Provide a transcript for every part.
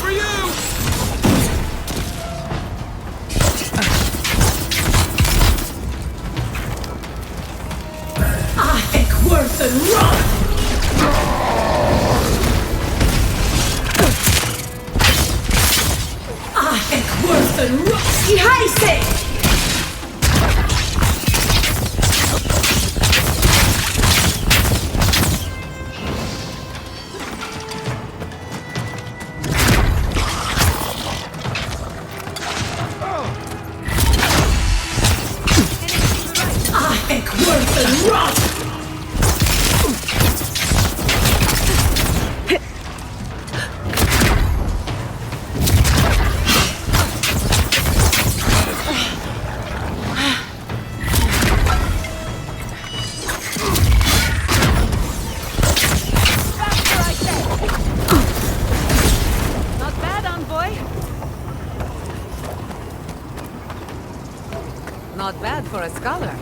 for you! Worse than rot! Worse than rot! Scheiße! Worse than rot! Not bad for a scholar.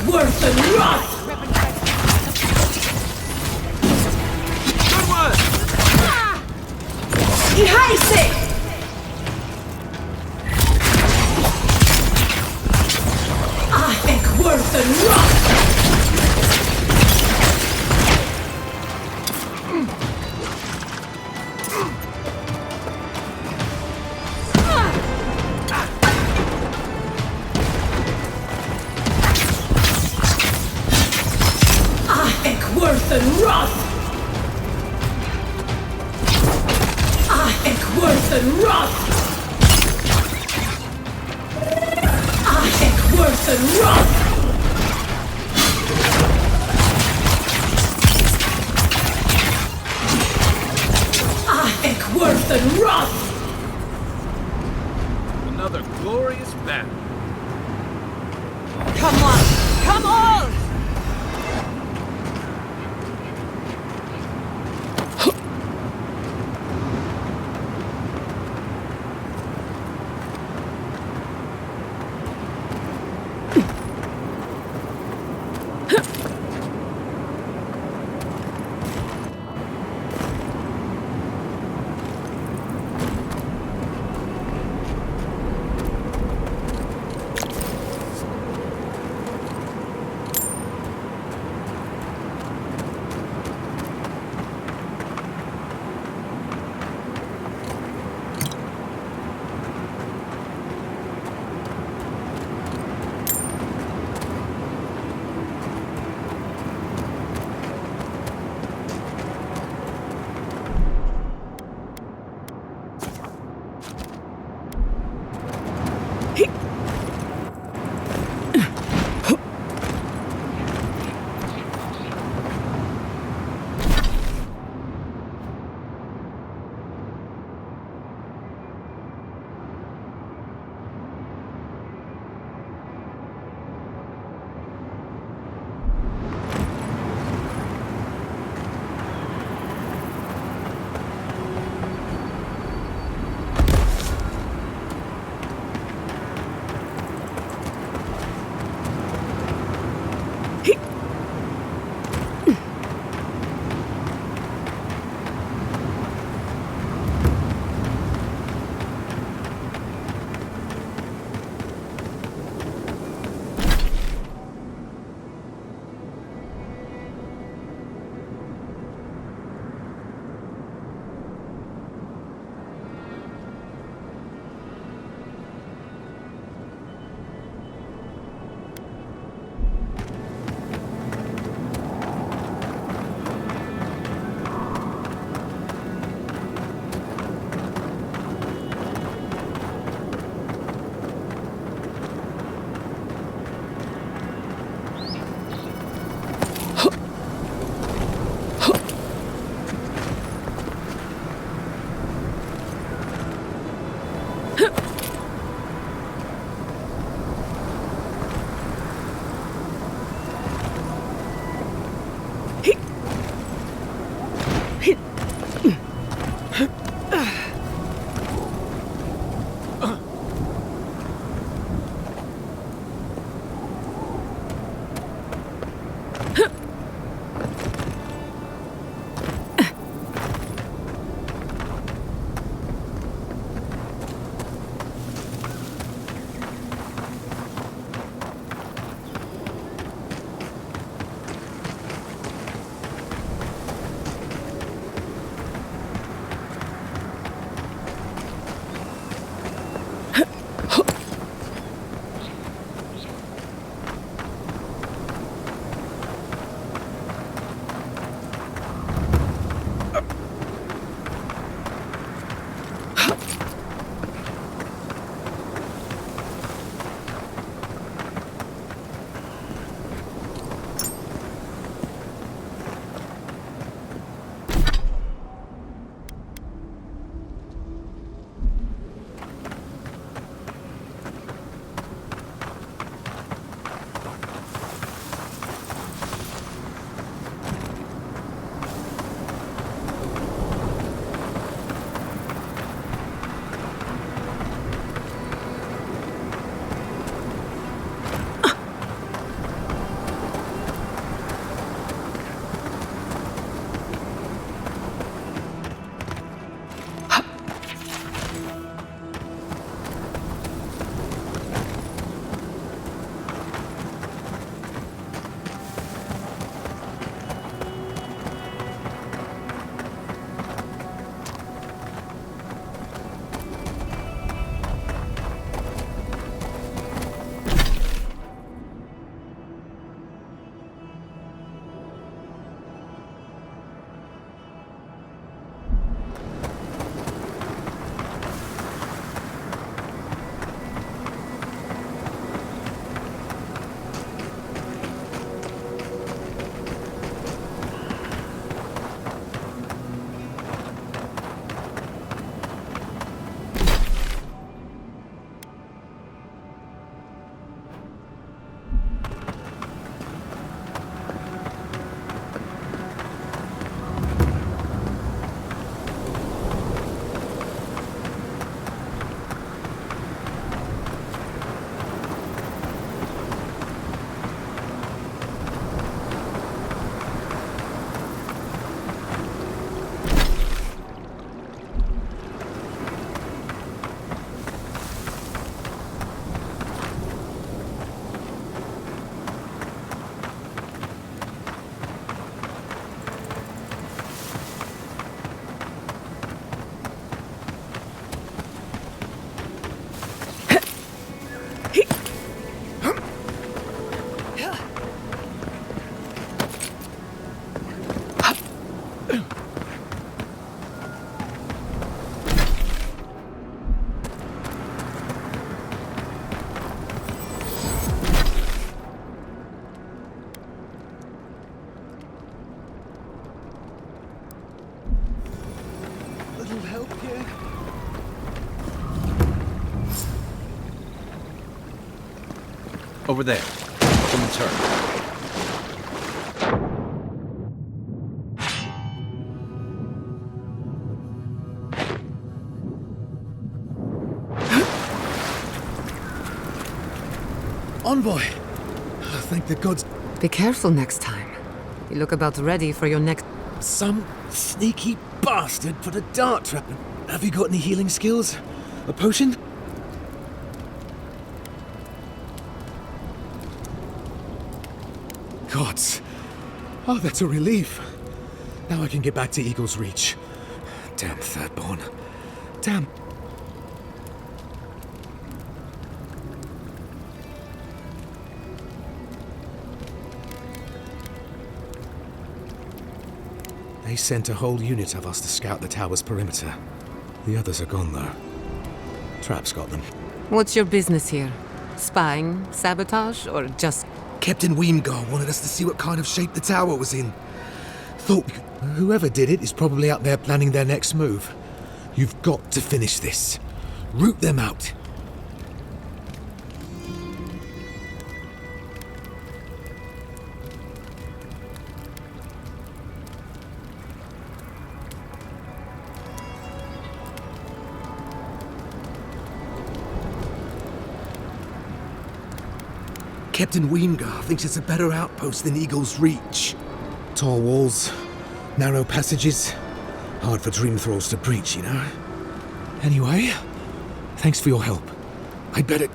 Worse than rot! Good one! Scheiße! Worse than rot! Worse than rot! Worse than rot! Worse than rot! Worse than rot! Another glorious battle. Come on! Come on! Over there. From the turret. Envoy! Oh, thank the gods. Be careful next time. You look about ready for your next... Some sneaky bastard put a dart trap. Have you got any healing skills? A potion? Gods. Oh, that's a relief. Now I can get back to Eagle's Reach. Damn Thirdborn. Damn. They sent a whole unit of us to scout the tower's perimeter. The others are gone, though. Trap's got them. What's your business here? Spying, sabotage, or just... Captain Weemgar wanted us to see what kind of shape the tower was in. Thought whoever did it is probably out there planning their next move. You've got to finish this. Root them out. Captain Weemgar thinks it's a better outpost than Eagle's Reach. Tall walls, narrow passages, hard for dream thralls to breach, you know? Anyway, thanks for your help. I'd better...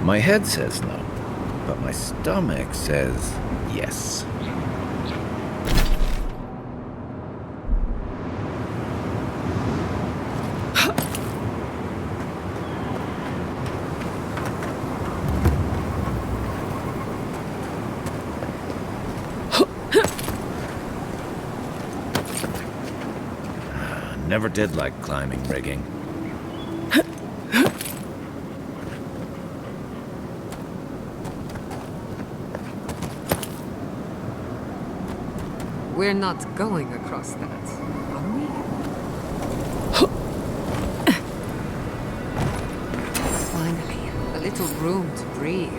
My head says no, but my stomach says yes. Never did like climbing rigging. We're not going across that, are we? Finally, a little room to breathe.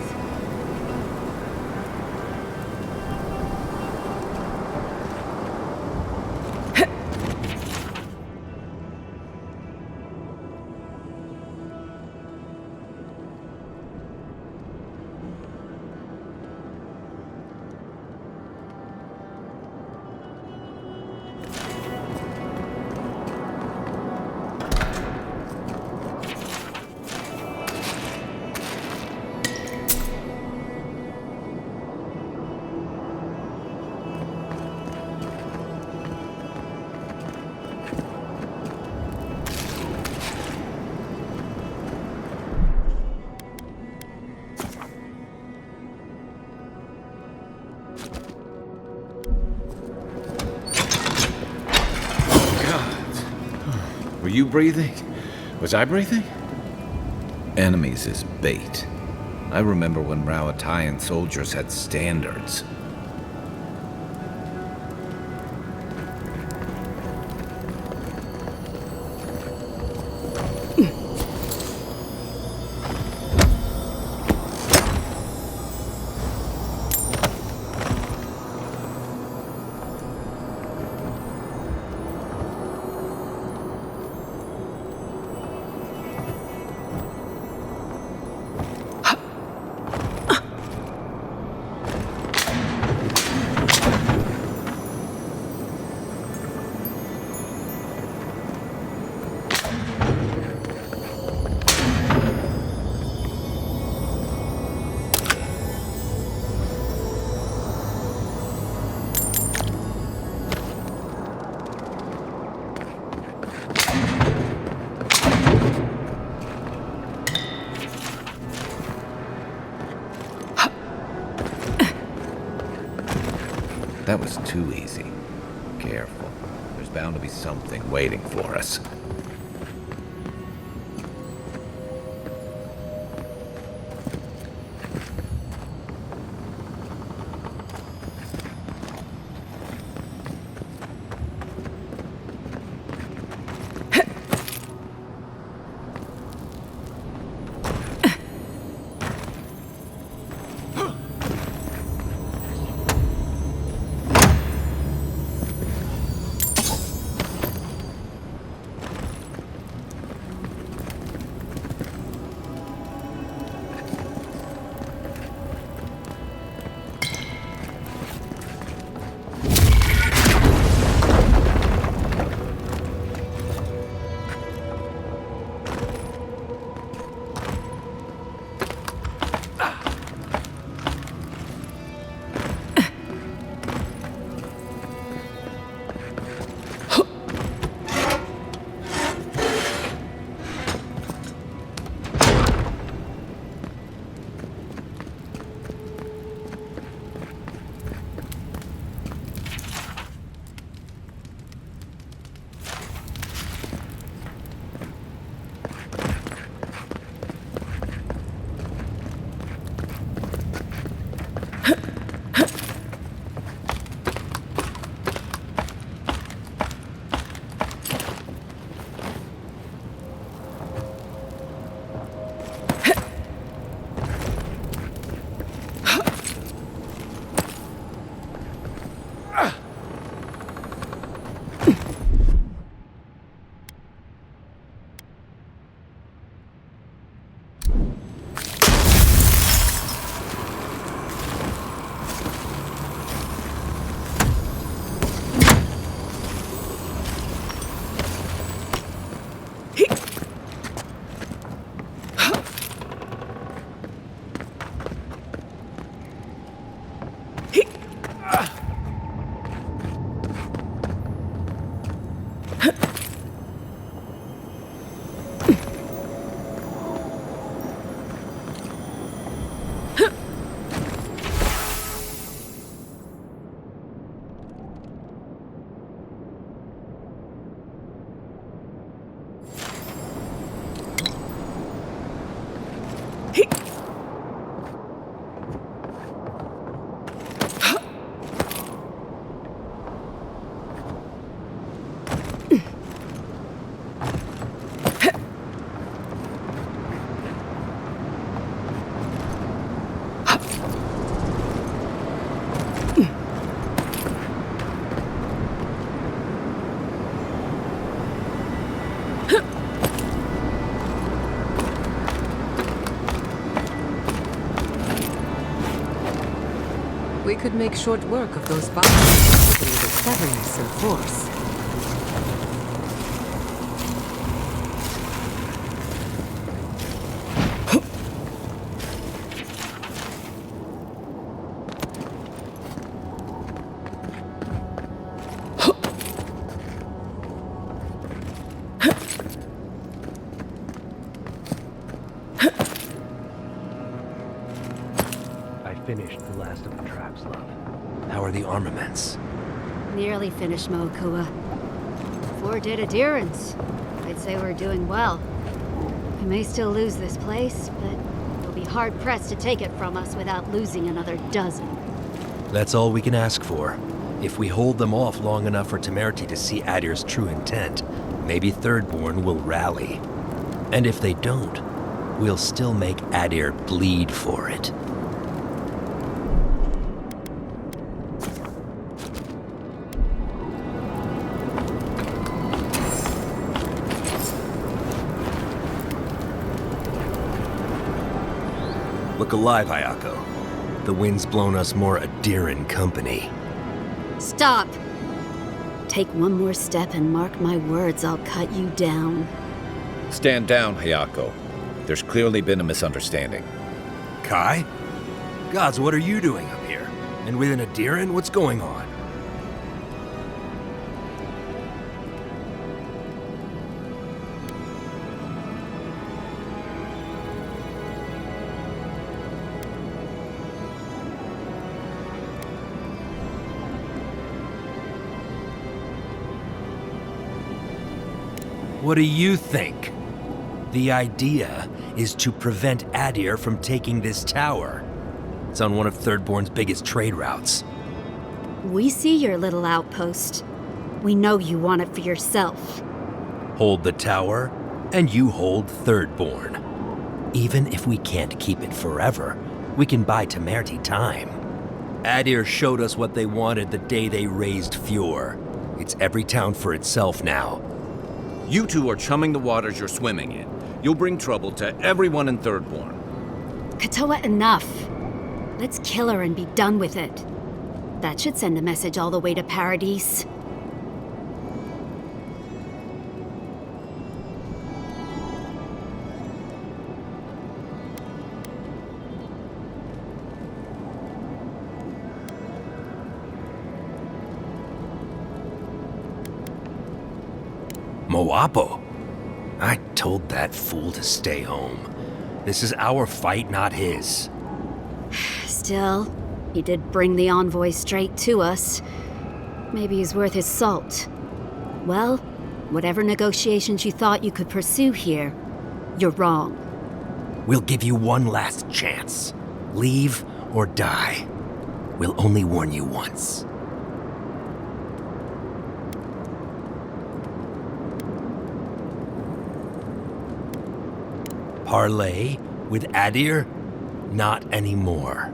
Were you breathing? Was I breathing? Enemies is bait. I remember when Rawatayan soldiers had standards. That was too easy. Careful. There's bound to be something waiting for us. We could make short work of those bombs with a little cleverness and force. Finished the last of the traps, love. How are the armaments? Nearly finished, Moakua. 4 dead adherents. I'd say we're doing well. We may still lose this place, but we'll be hard-pressed to take it from us without losing another dozen. That's all we can ask for. If we hold them off long enough for Temerity to see Adir's true intent, maybe Thirdborn will rally. And if they don't, we'll still make Adir bleed for it. Look alive, Hayako. The wind's blown us more Adiran company. Stop! Take one more step and mark my words, I'll cut you down. Stand down, Hayako. There's clearly been a misunderstanding. Kai? Gods, what are you doing up here? And with an Adiran, what's going on? What do you think? The idea is to prevent Adir from taking this tower. It's on one of Thirdborn's biggest trade routes. We see your little outpost. We know you want it for yourself. Hold the tower, and you hold Thirdborn. Even if we can't keep it forever, we can buy Temerity time. Adir showed us what they wanted the day they raised Fjord. It's every town for itself now. You two are chumming the waters you're swimming in. You'll bring trouble to everyone in Thirdborn. Katoa, enough. Let's kill her and be done with it. That should send a message all the way to Paradise. Moapo? I told that fool to stay home. This is our fight, not his. Still, he did bring the envoy straight to us. Maybe he's worth his salt. Well, whatever negotiations you thought you could pursue here, you're wrong. We'll give you one last chance. Leave or die. We'll only warn you once. Parley with Adir? Not anymore.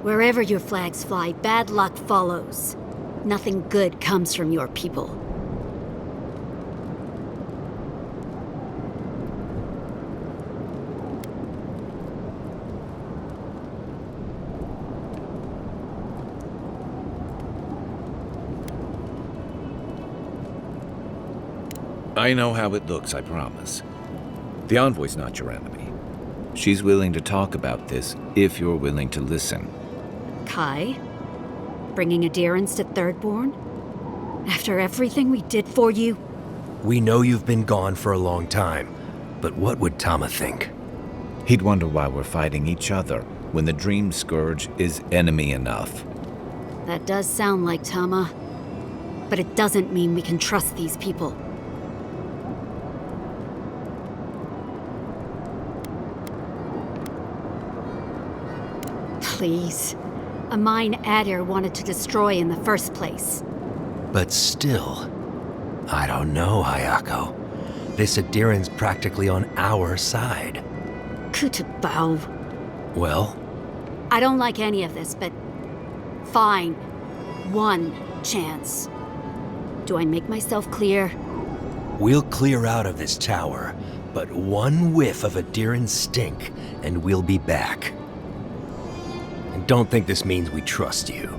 Wherever your flags fly, bad luck follows. Nothing good comes from your people. I know how it looks, I promise. The envoy's not your enemy. She's willing to talk about this if you're willing to listen. Kai? Bringing adherence to Thirdborn? After everything we did for you? We know you've been gone for a long time, but what would Tama think? He'd wonder why we're fighting each other when the Dream Scourge is enemy enough. That does sound like Tama. But it doesn't mean we can trust these people. Please. A mine Adir wanted to destroy in the first place. But still, I don't know, Hayako. This Adiran's practically on our side. Kutabao. Well? I don't like any of this, but fine. One chance. Do I make myself clear? We'll clear out of this tower, but one whiff of Adiran stink, and we'll be back. And don't think this means we trust you.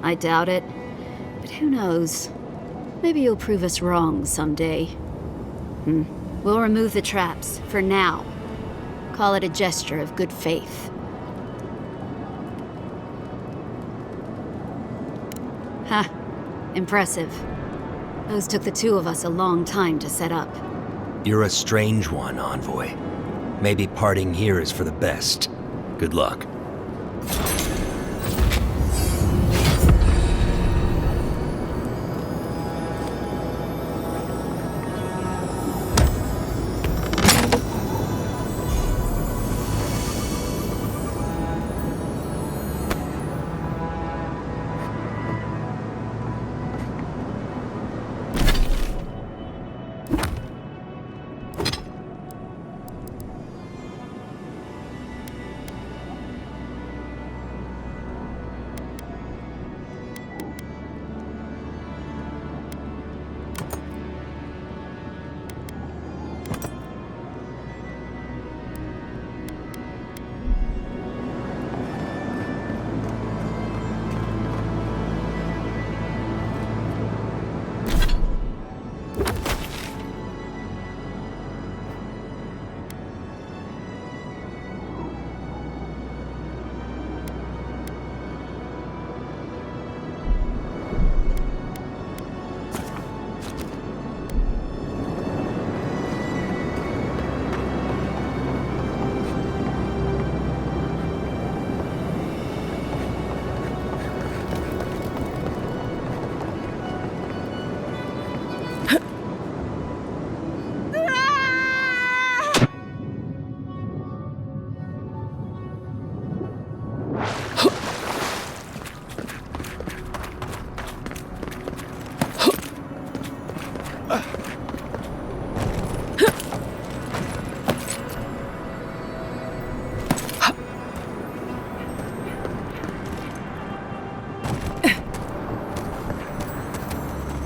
I doubt it. But who knows? Maybe you'll prove us wrong someday. We'll remove the traps, for now. Call it a gesture of good faith. Impressive. Those took the two of us a long time to set up. You're a strange one, Envoy. Maybe parting here is for the best. Good luck.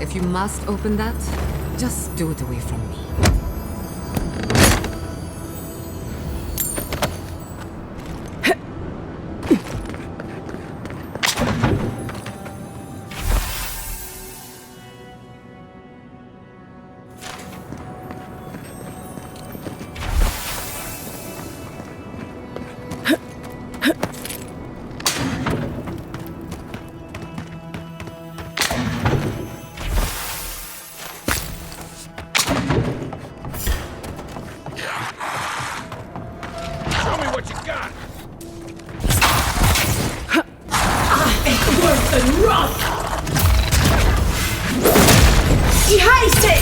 If you must open that, just do it away from me. Worse than rot! Ich heiße!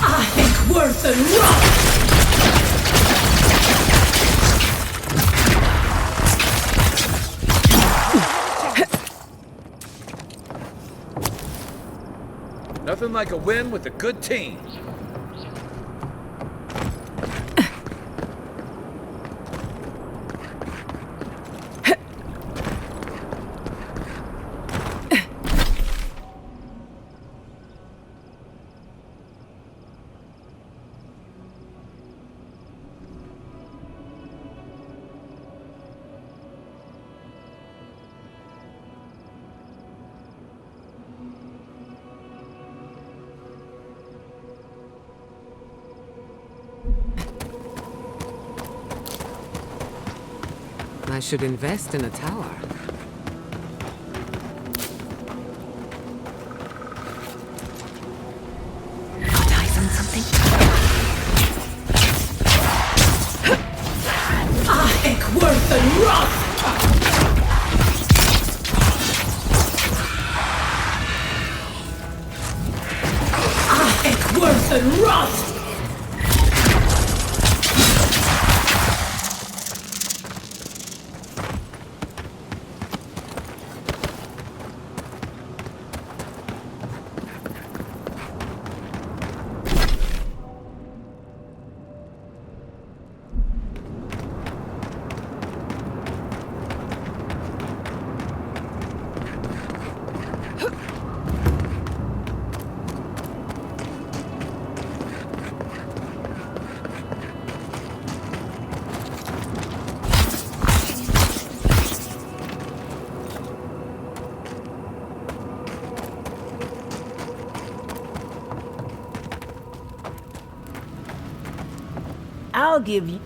I think worse than rot! Nothing like a win with a good team. I should invest in a tower. Got eyes on something? I think worse than rot! I think worse than rot! I'll give you...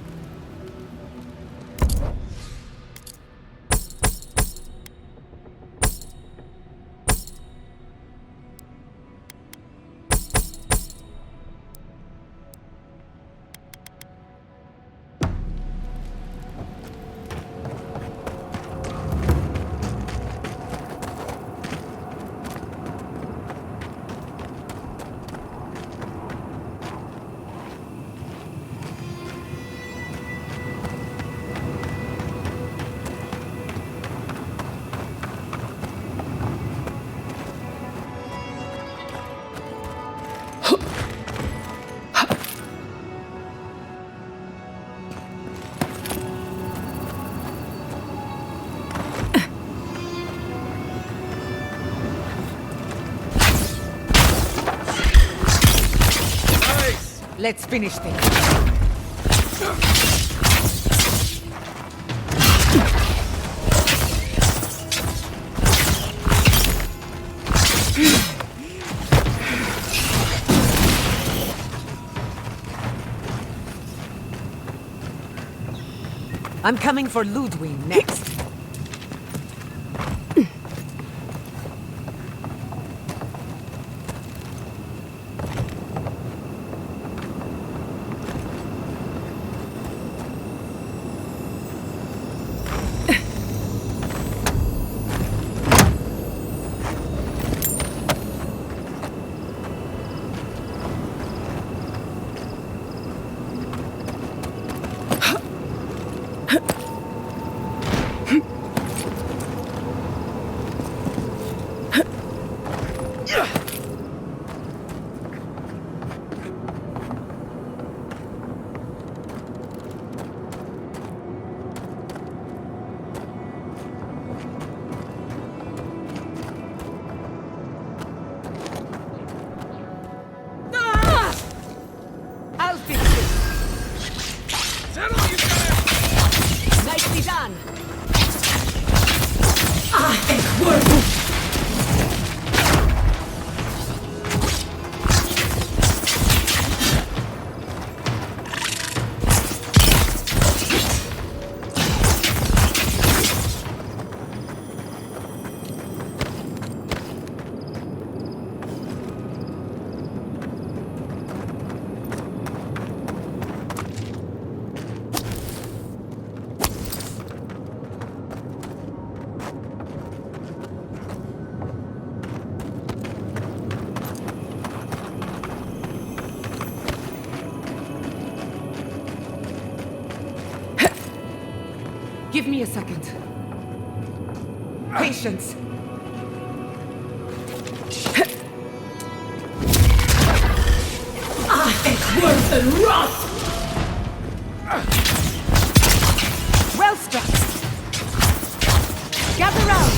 Let's finish this. I'm coming for Ludwig next. I'll fix it. Settle, you guys! Nicely done. Es worth Give me a second. Patience. es worth rot! Well struck. Gather round.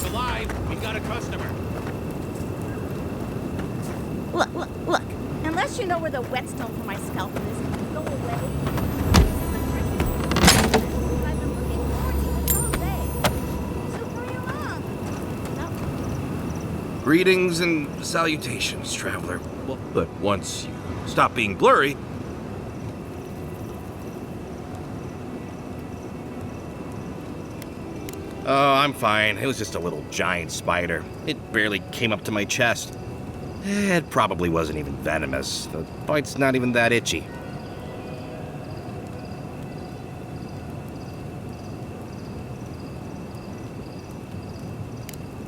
Alive! We got a customer. Look. Unless you know where the whetstone for my scalpel is, go away. I've been looking for you all day. So hurry along. No. Greetings and salutations, traveler. Well, but once you stop being blurry... Oh, I'm fine. It was just a little giant spider. It barely came up to my chest. It probably wasn't even venomous. The bite's not even that itchy.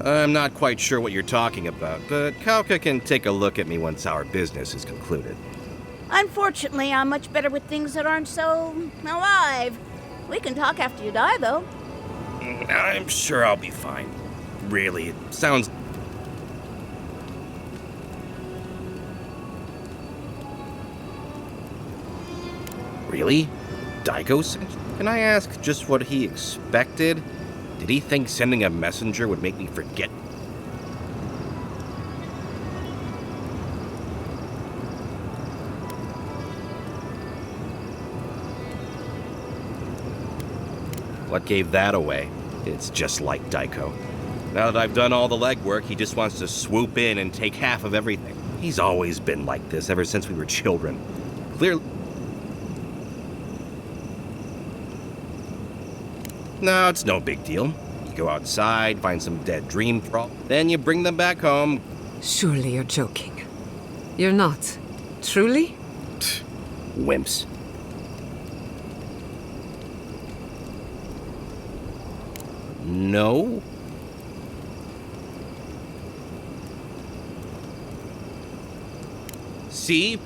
I'm not quite sure what you're talking about, but Kauka can take a look at me once our business is concluded. Unfortunately, I'm much better with things that aren't so alive. We can talk after you die, though. I'm sure I'll be fine. Really, it sounds... Really? Daiko sent you? Can I ask just what he expected? Did he think sending a messenger would make me forget? What gave that away? It's just like Daiko. Now that I've done all the legwork, he just wants to swoop in and take half of everything. He's always been like this ever since we were children. Clearly... No, it's no big deal. You go outside, find some dead dream thrall, then you bring them back home. Surely you're joking. You're not. Truly? Wimps. No? See?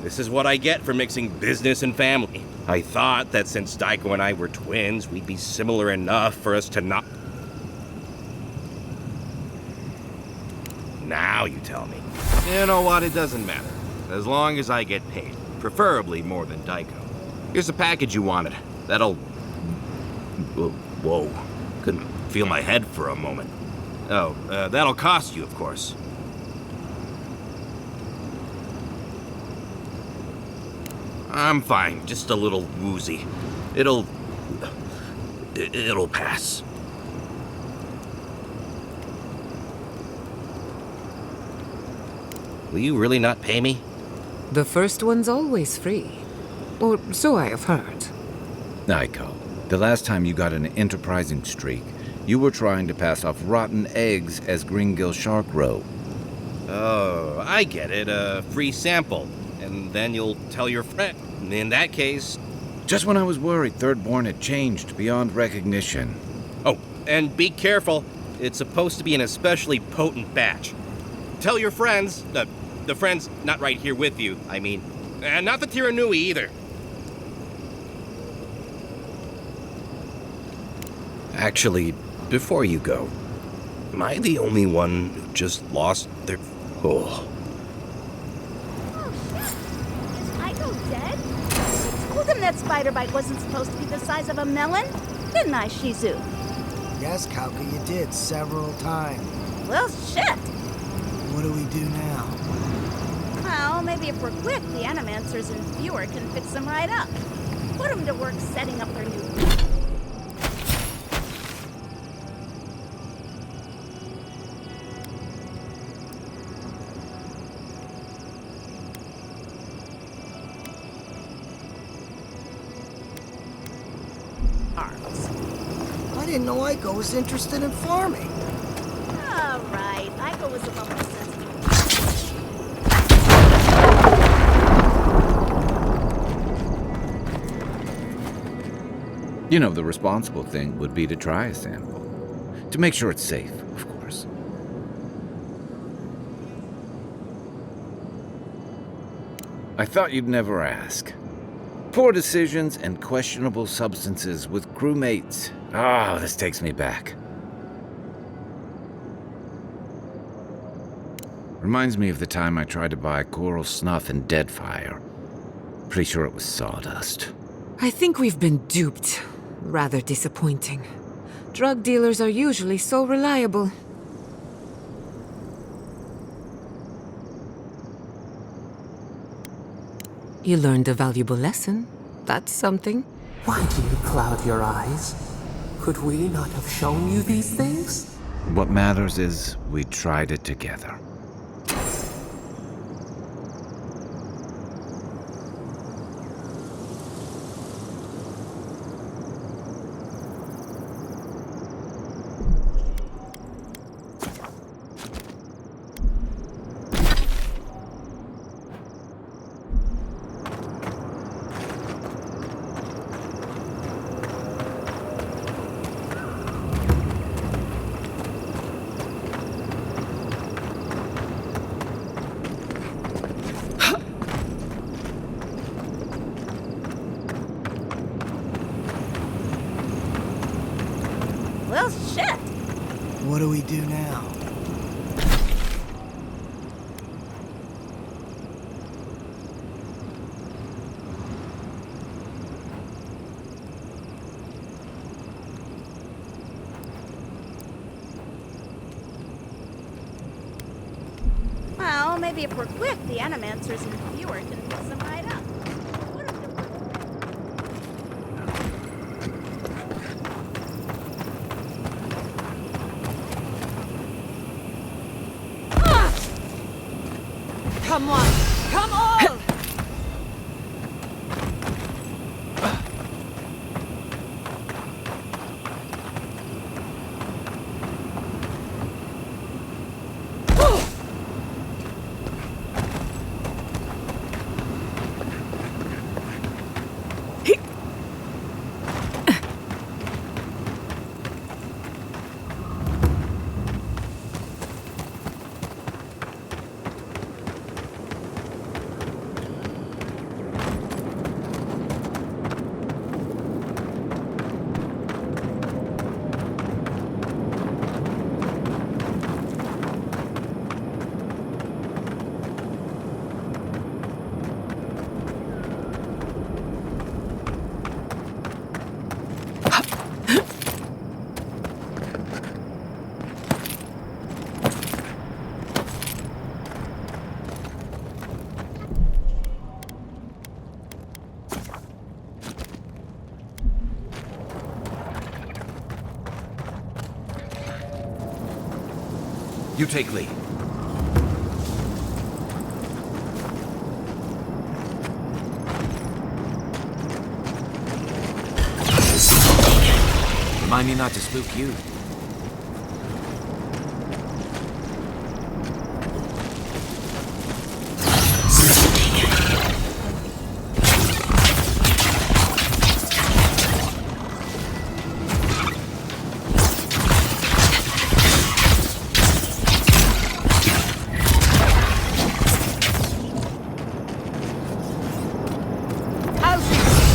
This is what I get for mixing business and family. I thought that since Daiko and I were twins, we'd be similar enough for us to not... Now you tell me. You know what? It doesn't matter. As long as I get paid. Preferably more than Daiko. Here's the package you wanted. That'll... Whoa. Couldn't feel my head for a moment. Oh, that'll cost you, of course. I'm fine. Just a little woozy. It'll pass. Will you really not pay me? The first one's always free. Or so I have heard. Daiko, the last time you got an enterprising streak, you were trying to pass off rotten eggs as Greengill Shark Row. Oh, I get it. A free sample. And then you'll tell your friend. In that case... Just when I was worried Thirdborn had changed beyond recognition. Oh, and be careful. It's supposed to be an especially potent batch. Tell your friends, the friends not right here with you, I mean. And not the Tiranui either. Actually, before you go, Am I the only one who just lost their... Oh. Oh, shit. Is Aiko dead? I told him that spider bite wasn't supposed to be the size of a melon. Didn't I, Shizu? Yes, Kauka, you did several times. Well, shit. What do we do now? Well, maybe if we're quick, the Animancers and Viewer can fix them right up. Put them to work setting up their new... I didn't know Aiko was interested in farming. All right, Aiko was a little more sensitive. You know, the responsible thing would be to try a sample. To make sure it's safe, of course. I thought you'd never ask. Poor decisions and questionable substances with crewmates. Ah, this takes me back. Reminds me of the time I tried to buy coral snuff in Deadfire. Pretty sure it was sawdust. I think we've been duped. Rather disappointing. Drug dealers are usually so reliable. You learned a valuable lesson. That's something. Why do you cloud your eyes? Could we not have shown you these things? What matters is we tried it together. Well, shit. What do we do now? Well, maybe if we're quick, the Animancers and Viewer can fix them right up. Put 'em to work. Come on! Come on! You take lead. Remind me not to spook you.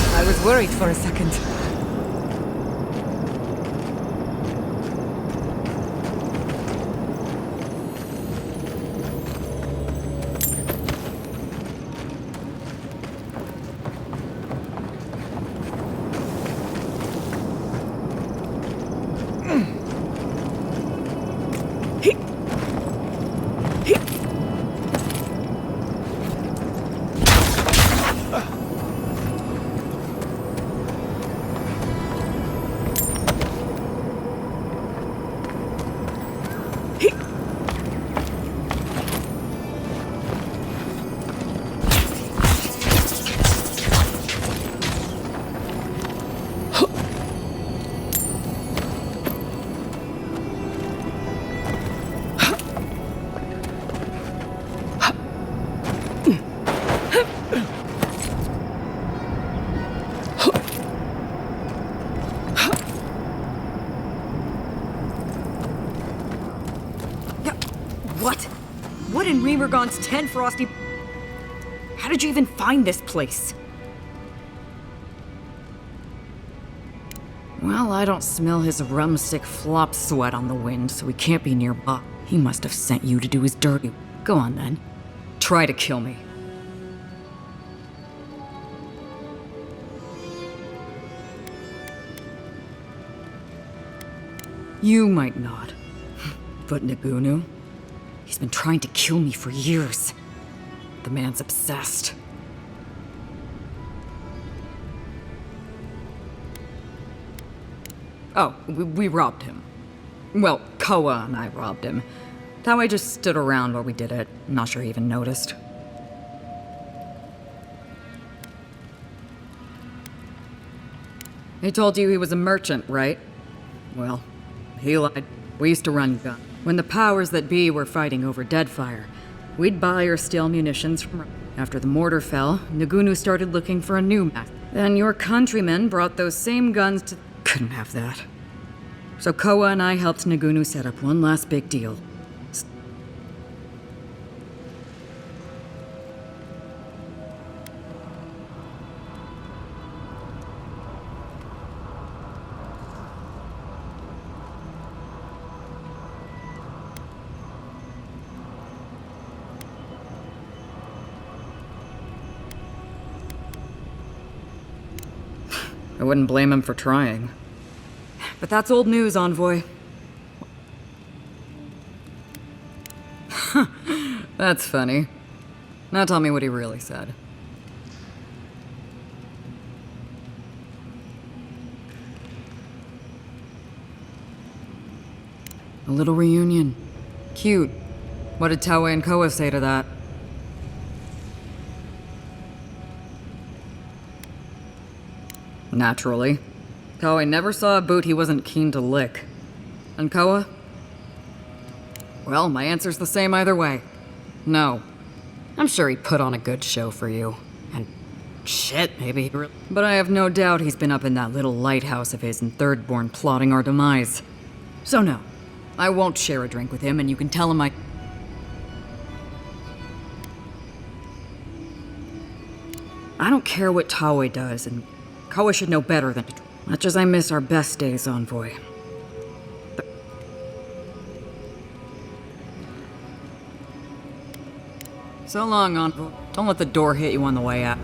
I was worried for a second. What? What in Remergon's 10 Frosty... How did you even find this place? Well, I don't smell his rumstick flop sweat on the wind, so he can't be nearby. He must have sent you to do his dirty. Go on, then. Try to kill me. You might not. But Nagunu? He's been trying to kill me for years. The man's obsessed. Oh, we robbed him. Well, Koa and I robbed him. That way just stood around while we did it. Not sure he even noticed. He told you he was a merchant, right? Well, he lied. We used to run guns. When the powers that be were fighting over Deadfire, we'd buy or steal munitions from... After the mortar fell, Nagunu started looking for a new master. Then your countrymen brought those same guns to... Couldn't have that. So Koa and I helped Nagunu set up one last big deal. I wouldn't blame him for trying. But that's old news, Envoy. That's funny. Now tell me what he really said. A little reunion. Cute. What did Taue and Koa say to that? Naturally. Taue never saw a boot he wasn't keen to lick. And Koa? Well, my answer's the same either way. No. I'm sure he put on a good show for you. And shit, maybe he really... But I have no doubt he's been up in that little lighthouse of his in Thirdborn plotting our demise. So no, I won't share a drink with him, and you can tell him I... I don't care what Taue does, and Koa should know better than... Much as I miss our best days, Envoy. But... So long, Envoy. Don't let the door hit you on the way out.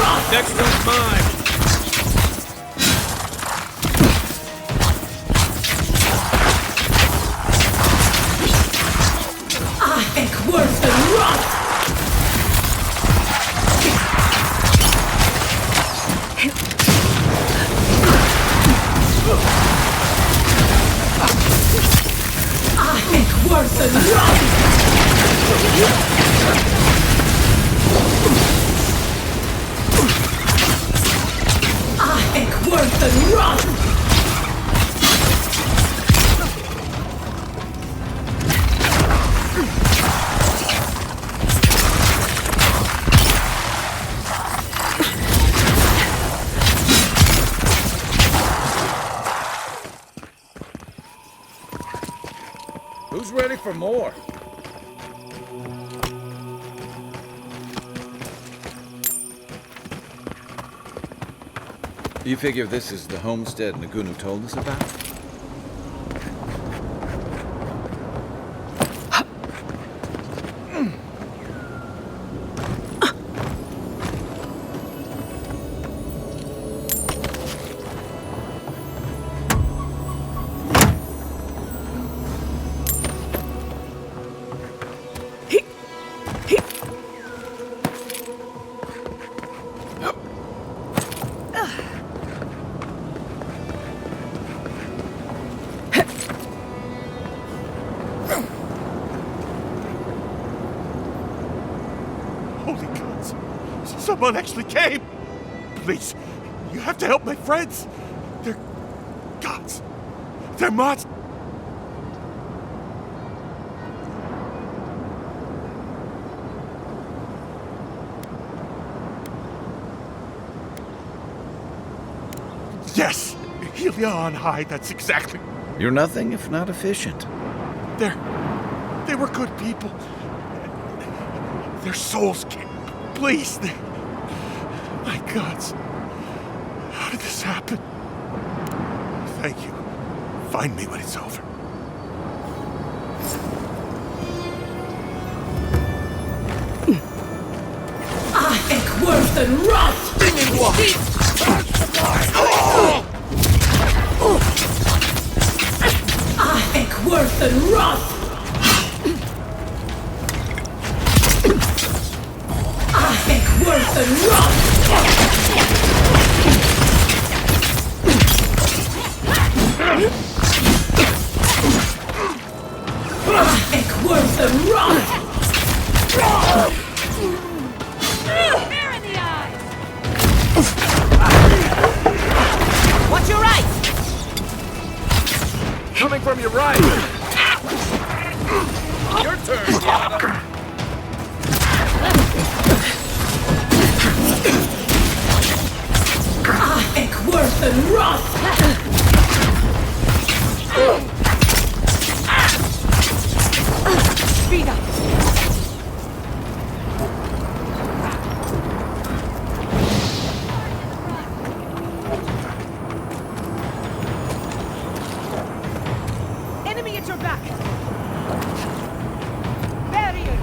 wrath! Next one's mine! Worse than wrath! Worse than wrath! Worse than wrath! Who's ready for more? You figure this is the homestead Nagunu told us about? Holy gods! Someone actually came! Please, you have to help my friends! They're gods! They're monsters! Yes! Helia on high, that's exactly... You're nothing if not efficient. They were good people. Their souls came. Please, my gods. How did this happen? Thank you. Find me when it's over. Worse than wrath! Worse than wrath! Worse than wrath! Worse than wrath! Hair in the eyes! Watch your right! Coming from your right! Your turn, Yana! Worse than wrath! Speed up! Enemy at your back! Barrier!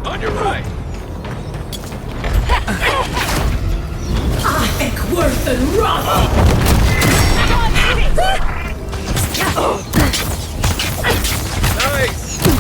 On your right! Worse than wrath! Nice!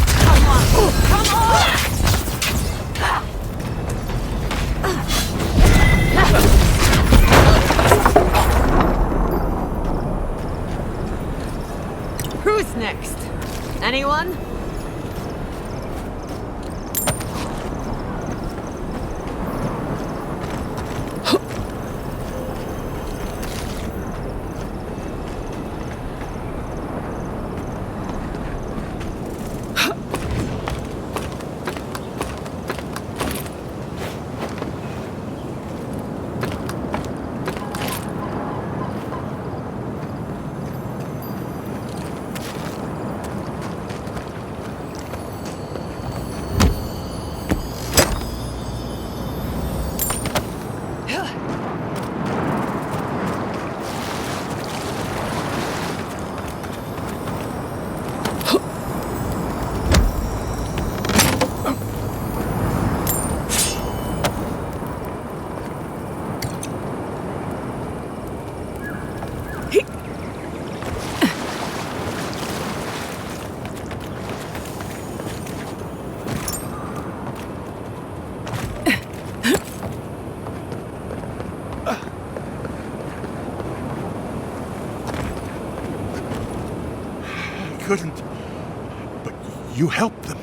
You helped them.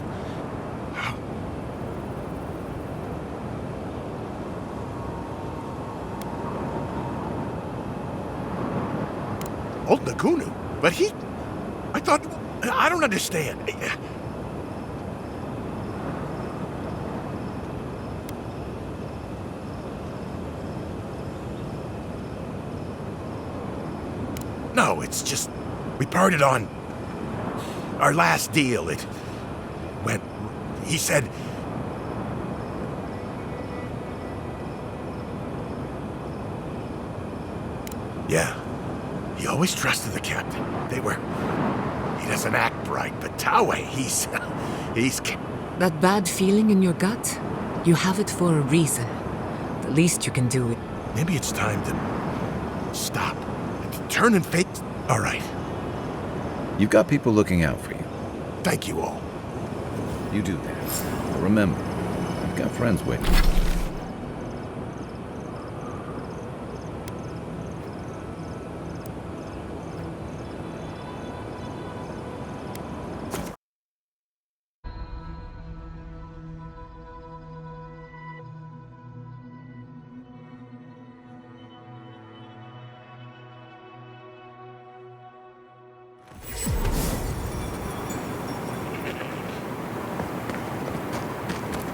How? Old Nagunu? But he... I thought... I don't understand. No, it's just... We parted on... our last deal. It... went... He said... Yeah. He always trusted the captain. They were... He doesn't act right, but Taue, he's... That bad feeling in your gut? You have it for a reason. The least you can do is... Maybe it's time to... stop. Turn and face... All right. You've got people looking out for you. Thank you all. You do that. But remember, you've got friends waiting.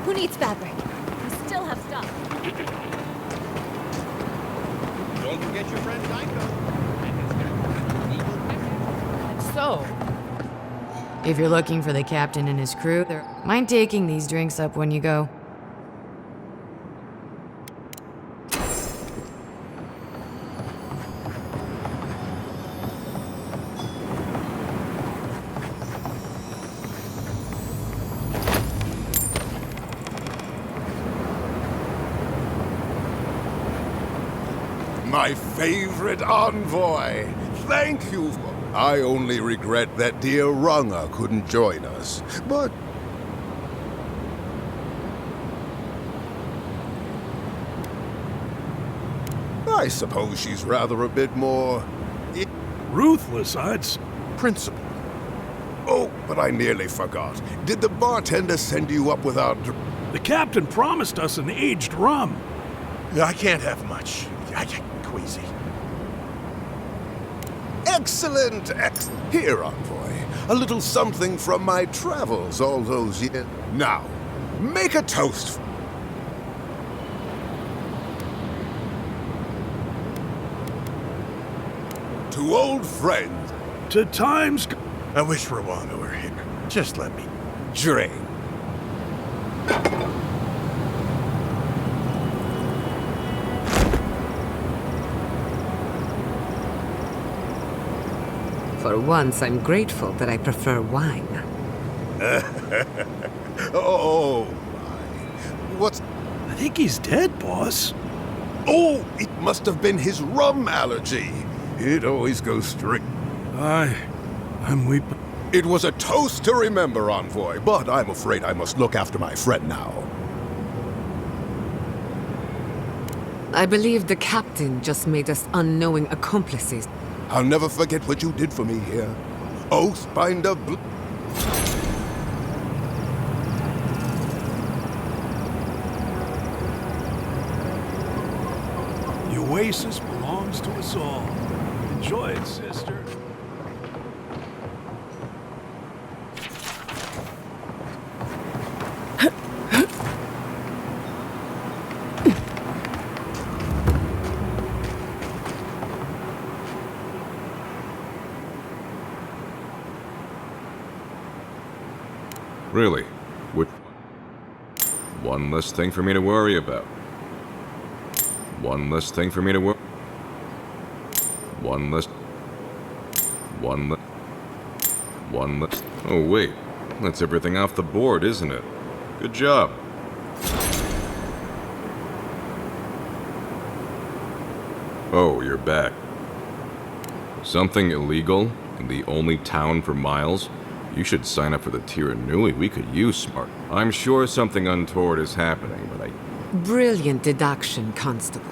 Who needs fabric? We still have stuff. Don't forget your friend Dyko. So, if you're looking for the captain and his crew, mind taking these drinks up when you go. My favorite envoy! Thank you! I only regret that dear Runga couldn't join us, but... I suppose she's rather a bit more... Ruthless, I'd say. Principle. Oh, but I nearly forgot. Did the bartender send you up without... The captain promised us an aged rum. I can't have much. I get queasy. Excellent! Here, envoy. A little something from my travels all those years. Now, make a toast. To old friends. To times... I wish Rwanda were here. Just let me... Drink. For once, I'm grateful that I prefer wine. Oh, my. What's... I think he's dead, boss. Oh, it must have been his rum allergy. It always goes straight. I'm weeping. It was a toast to remember, envoy, but I'm afraid I must look after my friend now. I believe the captain just made us unknowing accomplices. I'll never forget what you did for me here. Oathbinder The oasis belongs to us all. Enjoy it, sister. Really? One less thing for me to worry about. One less thing for me to worry. One less. Oh, wait. That's everything off the board, isn't it? Good job. Oh, you're back. Something illegal in the only town for miles? You should sign up for the Tiranui. We could use smart. I'm sure something untoward is happening, but Brilliant deduction, Constable.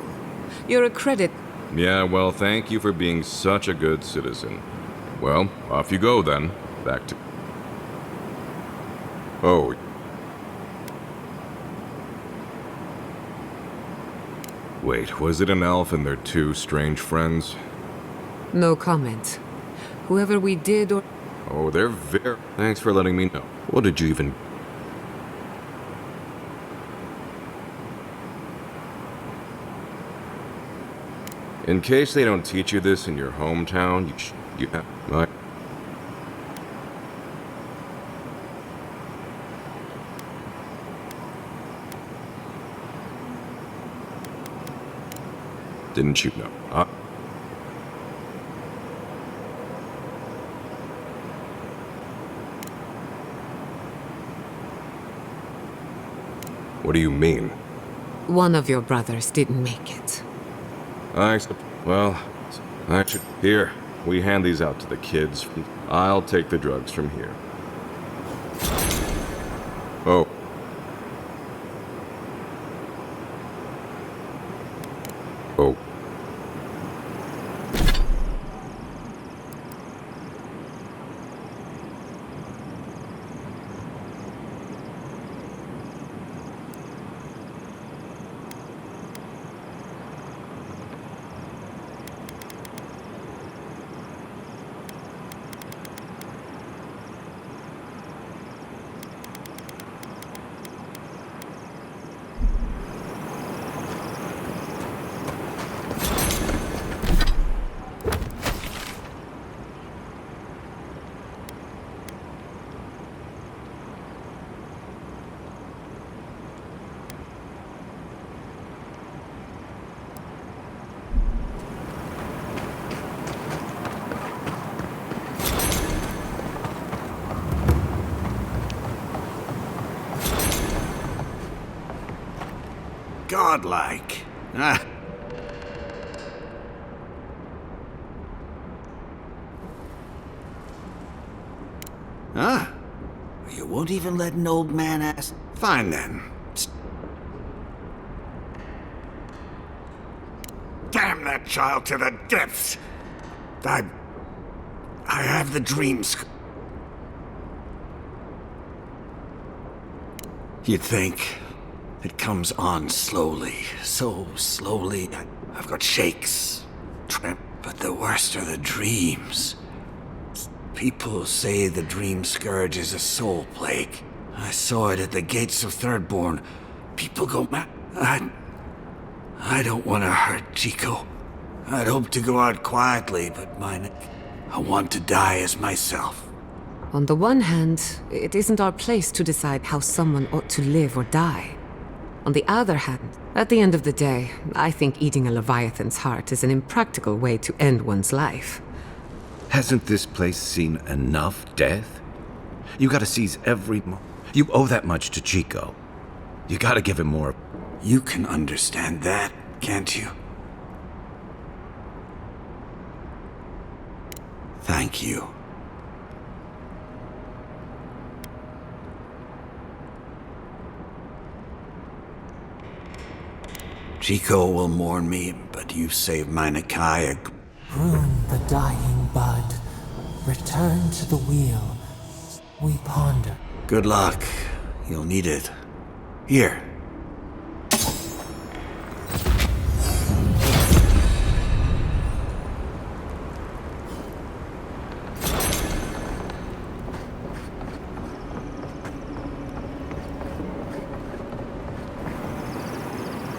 You're a credit. Yeah, well, thank you for being such a good citizen. Well, off you go then. Back to... Oh. Wait, was it an elf and their two strange friends? No comment. Whoever we did or... Oh, they're very... Thanks for letting me know. What did you even... In case they don't teach you this in your hometown, you have... Didn't you know? What do you mean? One of your brothers didn't make it. Here, we hand these out to the kids. I'll take the drugs from here. Oh. Oh. Godlike. Ah. Huh? You won't even let an old man ask? Fine then. Damn that child to the depths! I have the dreams. You'd think it comes on slowly, so slowly. I've got shakes, but the worst are the dreams. People say the dream scourge is a soul plague. I saw it at the gates of Thirdborn. People go mad. I don't want to hurt Chico. I'd hope to go out quietly, but I want to die as myself. On the one hand, it isn't our place to decide how someone ought to live or die. On the other hand, at the end of the day, I think eating a Leviathan's heart is an impractical way to end one's life. Hasn't this place seen enough death? You gotta seize every... You owe that much to Chico. You gotta give him more. You can understand that, can't you? Thank you. Chico will mourn me, but you saved my Nakai. Prune the dying bud. Return to the wheel. We ponder. Good luck. You'll need it. Here.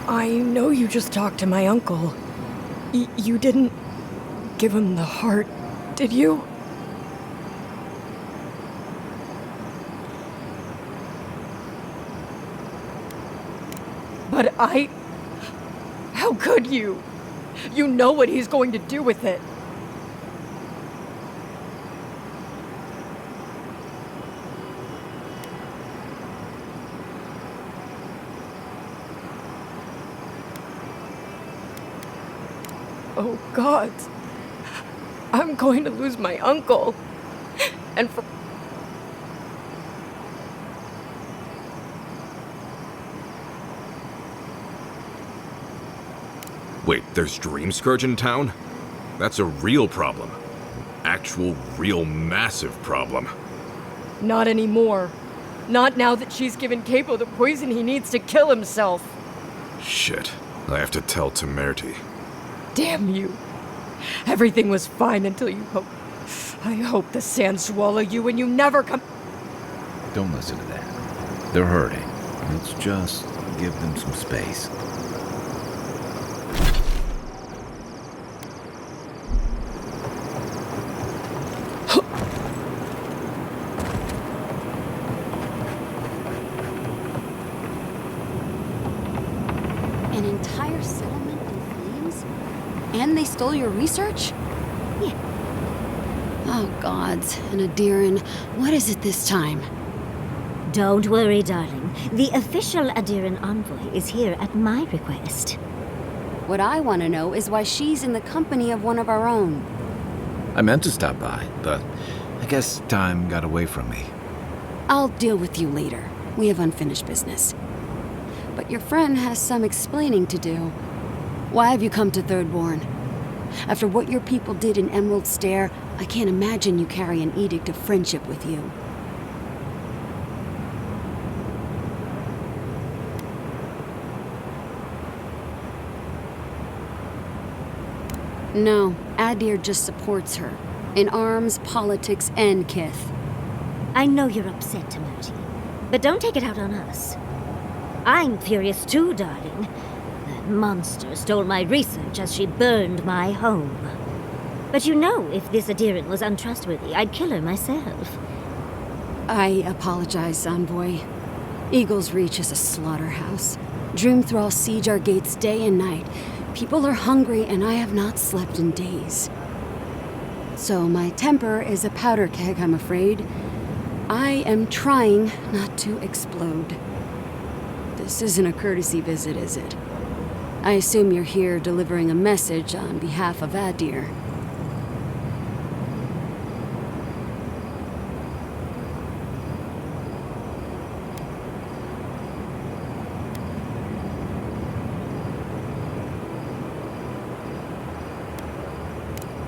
I know you just talked to my uncle. You didn't give him the heart, did you? But how could you? You know what he's going to do with it. Oh, God. I'm going to lose my uncle. And for... Wait, there's Dream Scourge in town? That's a real problem. Actual, real, massive problem. Not anymore. Not now that she's given Capo the poison he needs to kill himself. Shit. I have to tell Temerity. Damn you. Everything was fine until you I hope the sands swallow you and you never come. Don't listen to that. They're hurting. Let's just give them some space. An entire settlement in flames? And they stole your research? Yeah. Oh, gods. And Adiran, what is it this time? Don't worry, darling. The official Adiran envoy is here at my request. What I want to know is why she's in the company of one of our own. I meant to stop by, but I guess time got away from me. I'll deal with you later. We have unfinished business. But your friend has some explaining to do. Why have you come to Thirdborn? After what your people did in Emerald Stair, I can't imagine you carry an edict of friendship with you. No, Adir just supports her. In arms, politics, and kith. I know you're upset, Temerity, but don't take it out on us. I'm furious too, darling. That monster stole my research as she burned my home. But you know, if this Adiran was untrustworthy, I'd kill her myself. I apologize, Envoy. Eagle's Reach is a slaughterhouse. Dreamthrall siege our gates day and night. People are hungry, and I have not slept in days. So my temper is a powder keg, I'm afraid. I am trying not to explode. This isn't a courtesy visit, is it? I assume you're here delivering a message on behalf of Adir.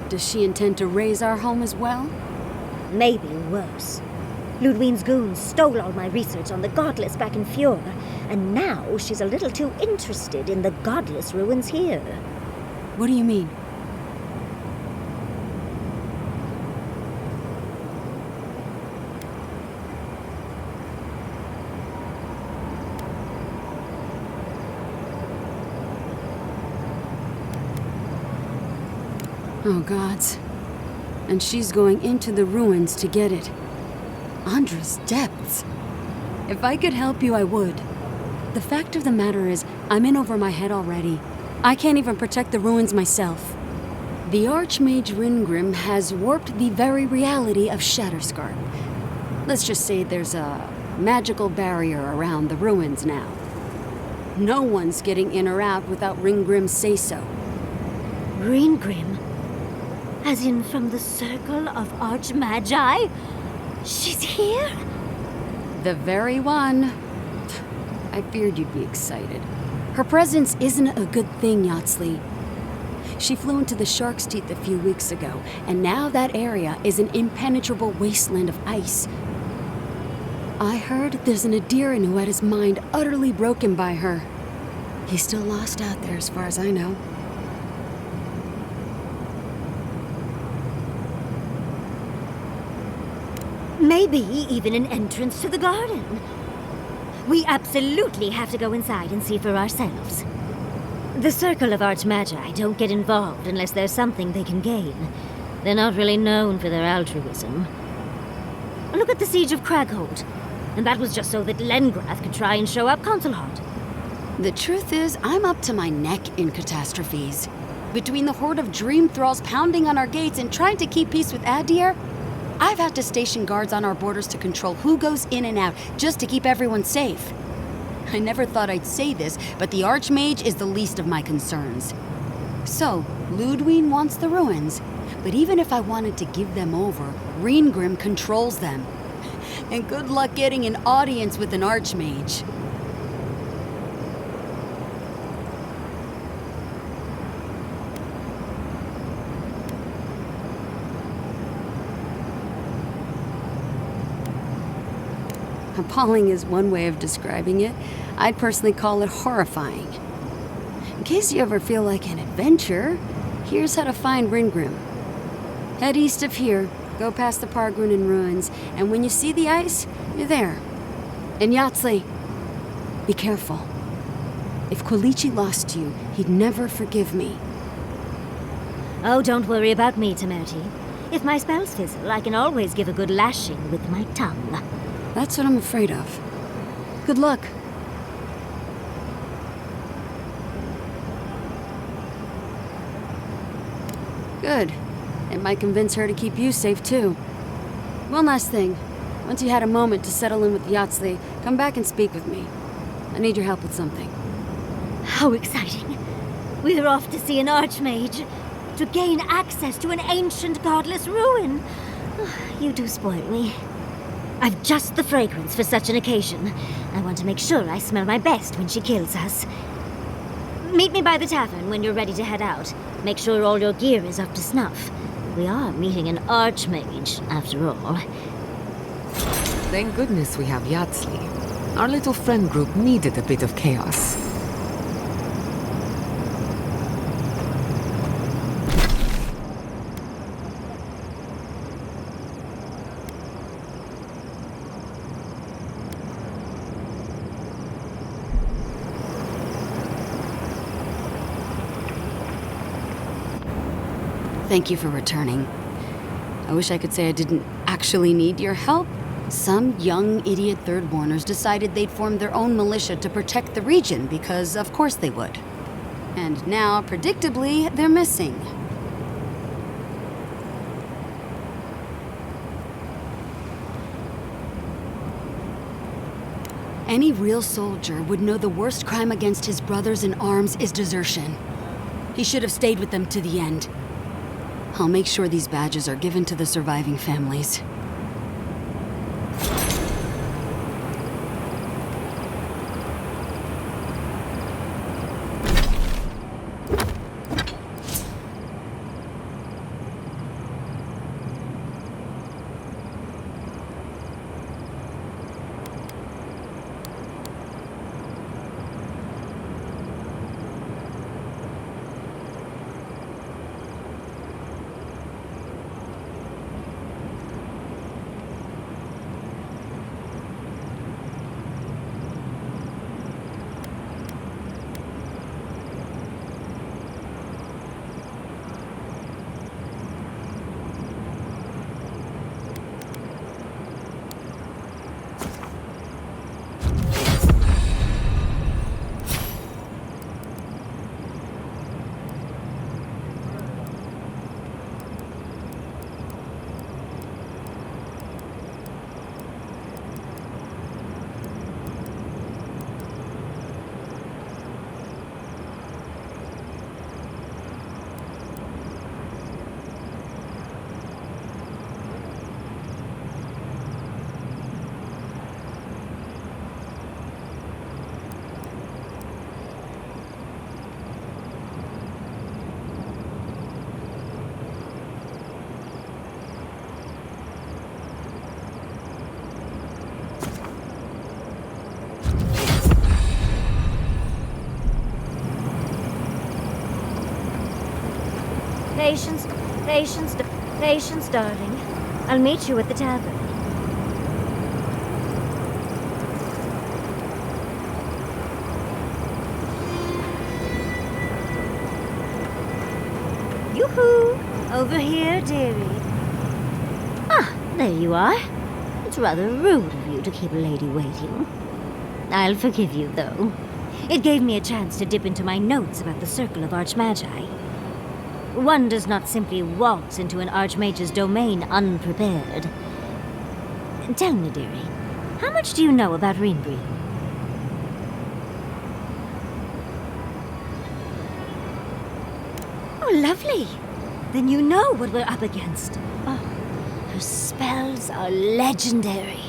Does she intend to raise our home as well? Maybe worse. Ludwine's goons stole all my research on the Godless back in Fjord, and now she's a little too interested in the Godless ruins here. What do you mean? Oh, gods. And she's going into the ruins to get it. Andra's depths. If I could help you, I would. The fact of the matter is, I'm in over my head already. I can't even protect the ruins myself. The Archmage Ringrim has warped the very reality of Shatterscarp. Let's just say there's a magical barrier around the ruins now. No one's getting in or out without Ringgrim's say-so. Ringrim? As in from the Circle of Archmagi? She's here? The very one. I feared you'd be excited. Her presence isn't a good thing, Yatsley. She flew into the Shark's Teeth a few weeks ago, and now that area is an impenetrable wasteland of ice. I heard there's an Adiran who had his mind utterly broken by her. He's still lost out there as far as I know. Maybe even an entrance to the garden. We absolutely have to go inside and see for ourselves. The Circle of Archmagi don't get involved unless there's something they can gain. They're not really known for their altruism. Look at the Siege of Craghold. And that was just so that Lengrath could try and show up Consulhot. The truth is, I'm up to my neck in catastrophes. Between the horde of dream thralls pounding on our gates and trying to keep peace with Adir, I've had to station guards on our borders to control who goes in and out, just to keep everyone safe. I never thought I'd say this, but the Archmage is the least of my concerns. So, Ludwine wants the ruins, but even if I wanted to give them over, Reengrim controls them. And good luck getting an audience with an Archmage. Appalling is one way of describing it. I'd personally call it horrifying. In case you ever feel like an adventure, here's how to find Ringrim. Head east of here, go past the Pargrunen ruins, and when you see the ice, you're there. And Yatsley, be careful. If Quilichi lost you, he'd never forgive me. Oh, don't worry about me, Temerity. If my spells fizzle, I can always give a good lashing with my tongue. That's what I'm afraid of. Good luck. Good. It might convince her to keep you safe, too. One last thing. Once you had a moment to settle in with Yatsley, come back and speak with me. I need your help with something. How exciting. We're off to see an archmage. To gain access to an ancient godless ruin. You do spoil me. I've just the fragrance for such an occasion. I want to make sure I smell my best when she kills us. Meet me by the tavern when you're ready to head out. Make sure all your gear is up to snuff. We are meeting an archmage, after all. Thank goodness we have Yatsley. Our little friend group needed a bit of chaos. Thank you for returning. I wish I could say I didn't actually need your help. Some young idiot Thirdborners decided they'd form their own militia to protect the region because, of course, they would. And now, predictably, they're missing. Any real soldier would know the worst crime against his brothers in arms is desertion. He should have stayed with them to the end. I'll make sure these badges are given to the surviving families. Patience, darling. I'll meet you at the tavern. Yoo-hoo! Over here, dearie. Ah, there you are. It's rather rude of you to keep a lady waiting. I'll forgive you, though. It gave me a chance to dip into my notes about the Circle of Archmagi. One does not simply waltz into an Archmage's domain unprepared. Tell me, dearie, how much do you know about Rinbri? Oh, lovely. Then you know what we're up against. Oh, her spells are legendary.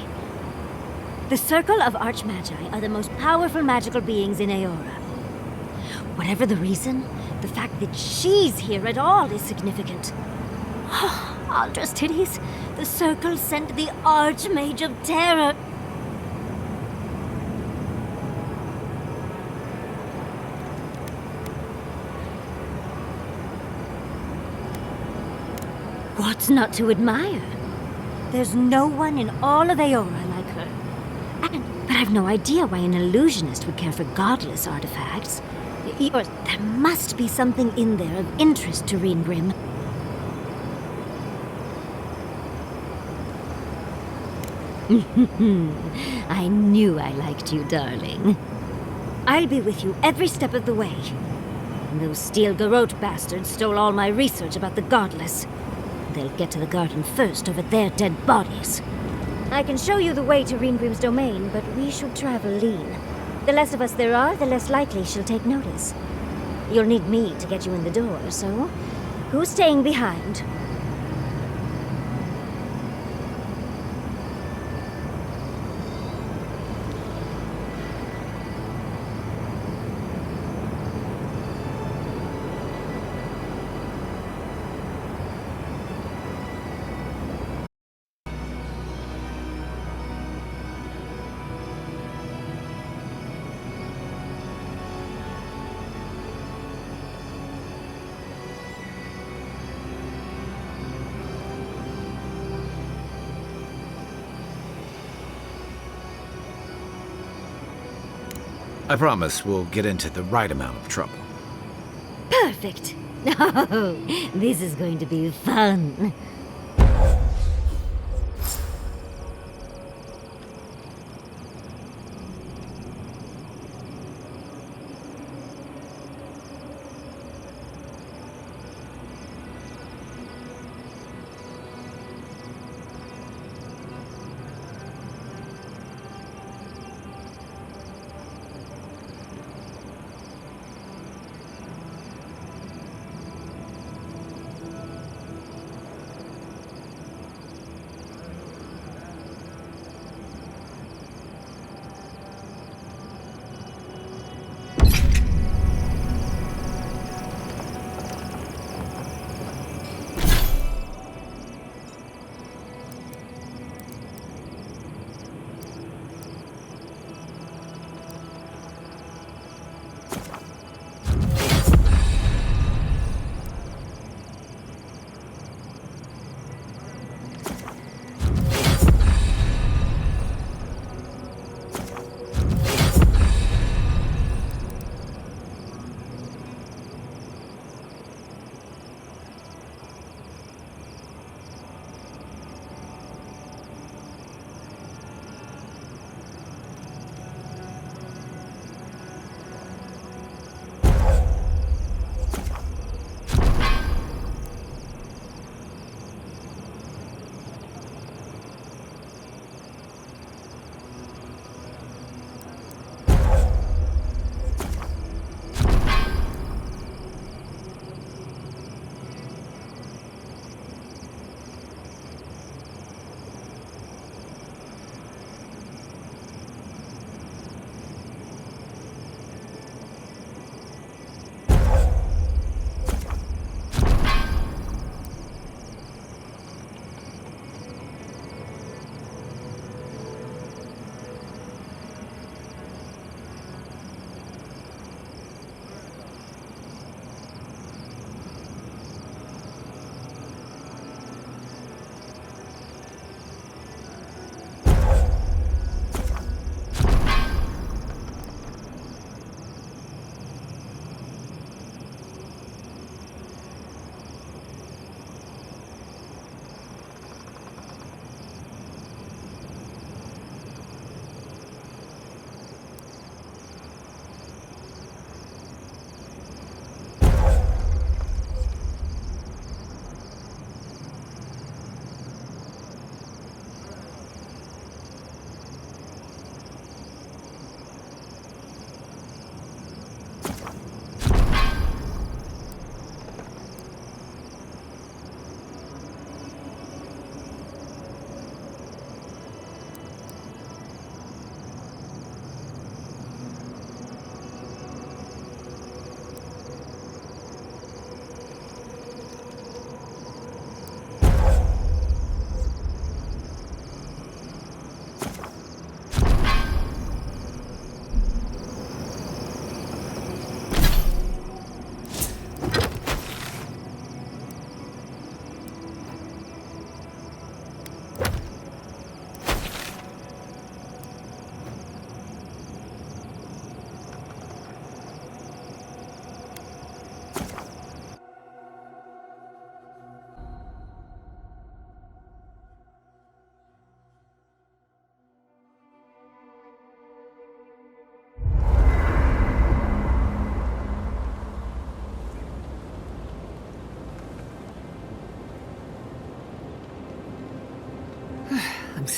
The Circle of Archmagi are the most powerful magical beings in Aora. Whatever the reason, the fact that she's here at all is significant. Oh, Aldra's titties, the Circle sent the Archmage of Terror. What's not to admire? There's no one in all of Aora like her. But I've no idea why an illusionist would care for godless artifacts. Or there must be something in there of interest to Reengrim. I knew I liked you, darling. I'll be with you every step of the way. Those Steel Garrote bastards stole all my research about the Godless. They'll get to the garden first over their dead bodies. I can show you the way to Reengrim's domain, but we should travel lean. The less of us there are, the less likely she'll take notice. You'll need me to get you in the door, so who's staying behind? I promise we'll get into the right amount of trouble. Perfect. Oh, this is going to be fun.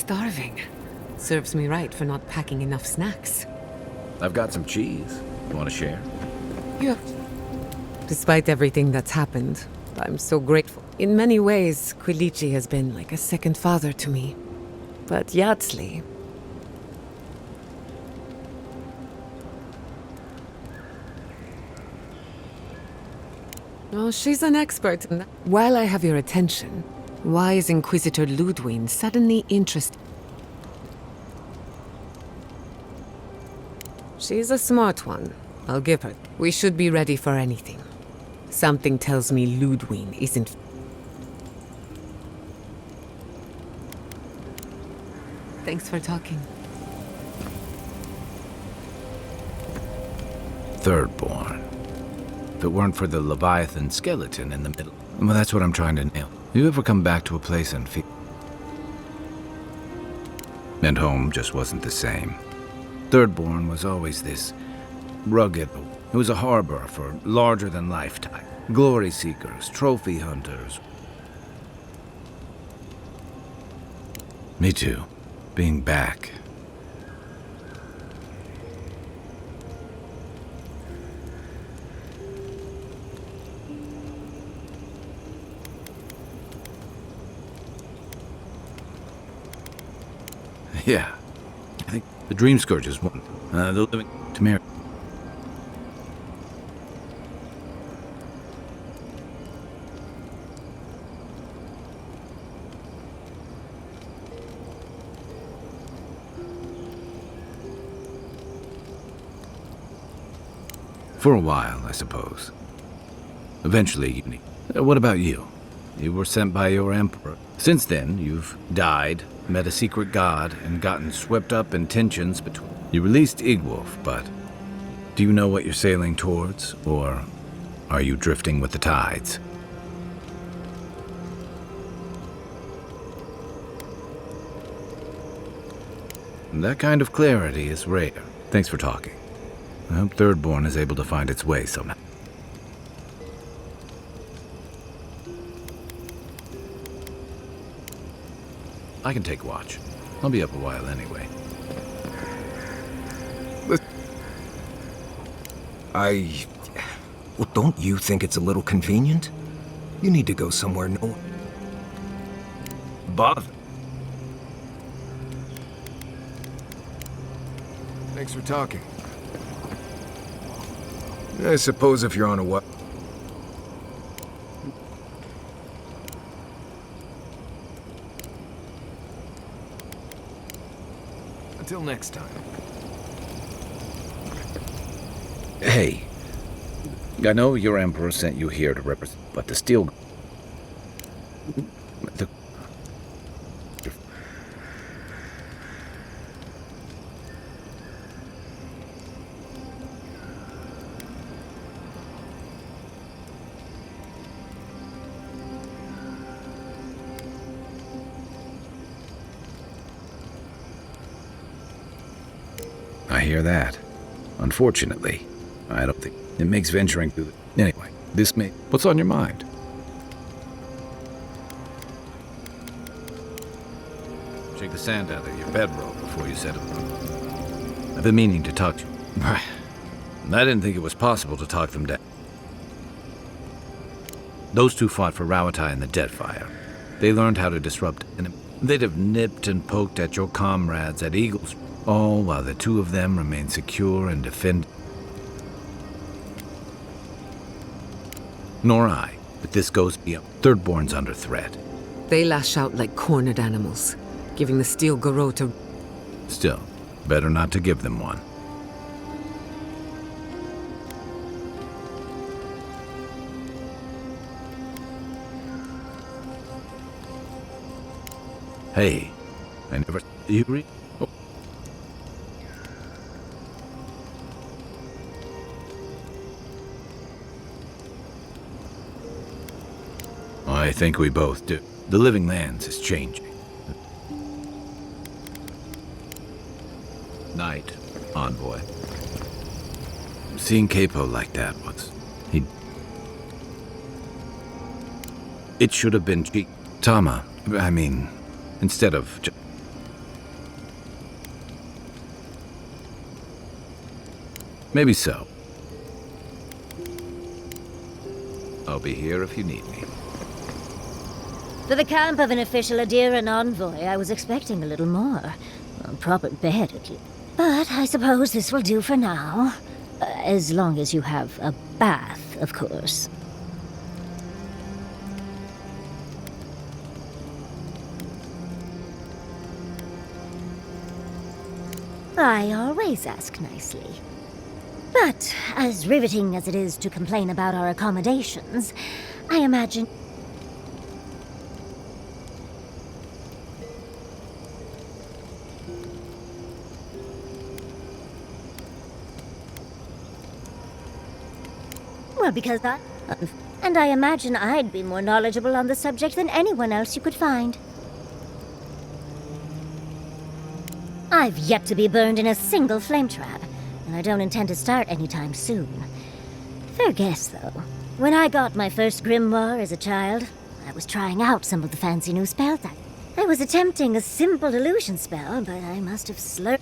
starving. Serves me right for not packing enough snacks. I've got some cheese. You want to share? Yeah. Despite everything that's happened, I'm so grateful. In many ways, Quilici has been like a second father to me. But Yardsley... Oh, she's an expert in that. While I have your attention, why is Inquisitor Ludwig suddenly interested? She's a smart one. I'll give her. We should be ready for anything. Something tells me Ludwig isn't... Thanks for talking. Thirdborn. If it weren't for the Leviathan skeleton in the middle. Well, that's what I'm trying to nail. You ever come back to a place and feel... And home just wasn't the same. Thirdborn was always this rugged... It was a harbor for larger-than-life type. Glory seekers, trophy hunters. Me too. Being back. Yeah. I think the Dream Scourge is one. The living Tamir. For a while, I suppose. Eventually, you need... What about you? You were sent by your emperor. Since then, you've died, met a secret god, and gotten swept up in tensions between... You released Igwolf, but... Do you know what you're sailing towards, or are you drifting with the tides? That kind of clarity is rare. Thanks for talking. I hope Thirdborn is able to find its way somehow. I can take watch. I'll be up a while anyway. Well, don't you think it's a little convenient? You need to go somewhere no one... Bother. Thanks for talking. I suppose if you're on a what? Until next time. Hey, I know your emperor sent you here to represent, but the steel... I hear that. Unfortunately, I don't think it makes venturing through the... Anyway, this may... What's on your mind? Shake the sand out of your bedroll before you set it. I've been meaning to talk to you. I didn't think it was possible to talk them down. Those two fought for Rauatai in the Deadfire. They learned how to disrupt, and they'd have nipped and poked at your comrades at Eagles, all while the two of them remain secure and defend. Nor I, but this goes beyond. Thirdborn's under threat. They lash out like cornered animals, giving the steel garrote a... Still, better not to give them one. Hey, I never... You read? Oh. I think we both do. The Living Lands is changing. Night, envoy. Seeing Capo like that was... It should have been Tama, I mean, instead of... Maybe so. I'll be here if you need me. For the camp of an official Adiran envoy, I was expecting a little more. A proper bed, at least. But I suppose this will do for now. As long as you have a bath, of course. I always ask nicely. But, as riveting as it is to complain about our accommodations, I imagine... Well, because I... And I imagine I'd be more knowledgeable on the subject than anyone else you could find. I've yet to be burned in a single flame trap, and I don't intend to start anytime soon. Fair guess, though. When I got my first grimoire as a child, I was trying out some of the fancy new spells. I was attempting a simple illusion spell, but I must have slurped.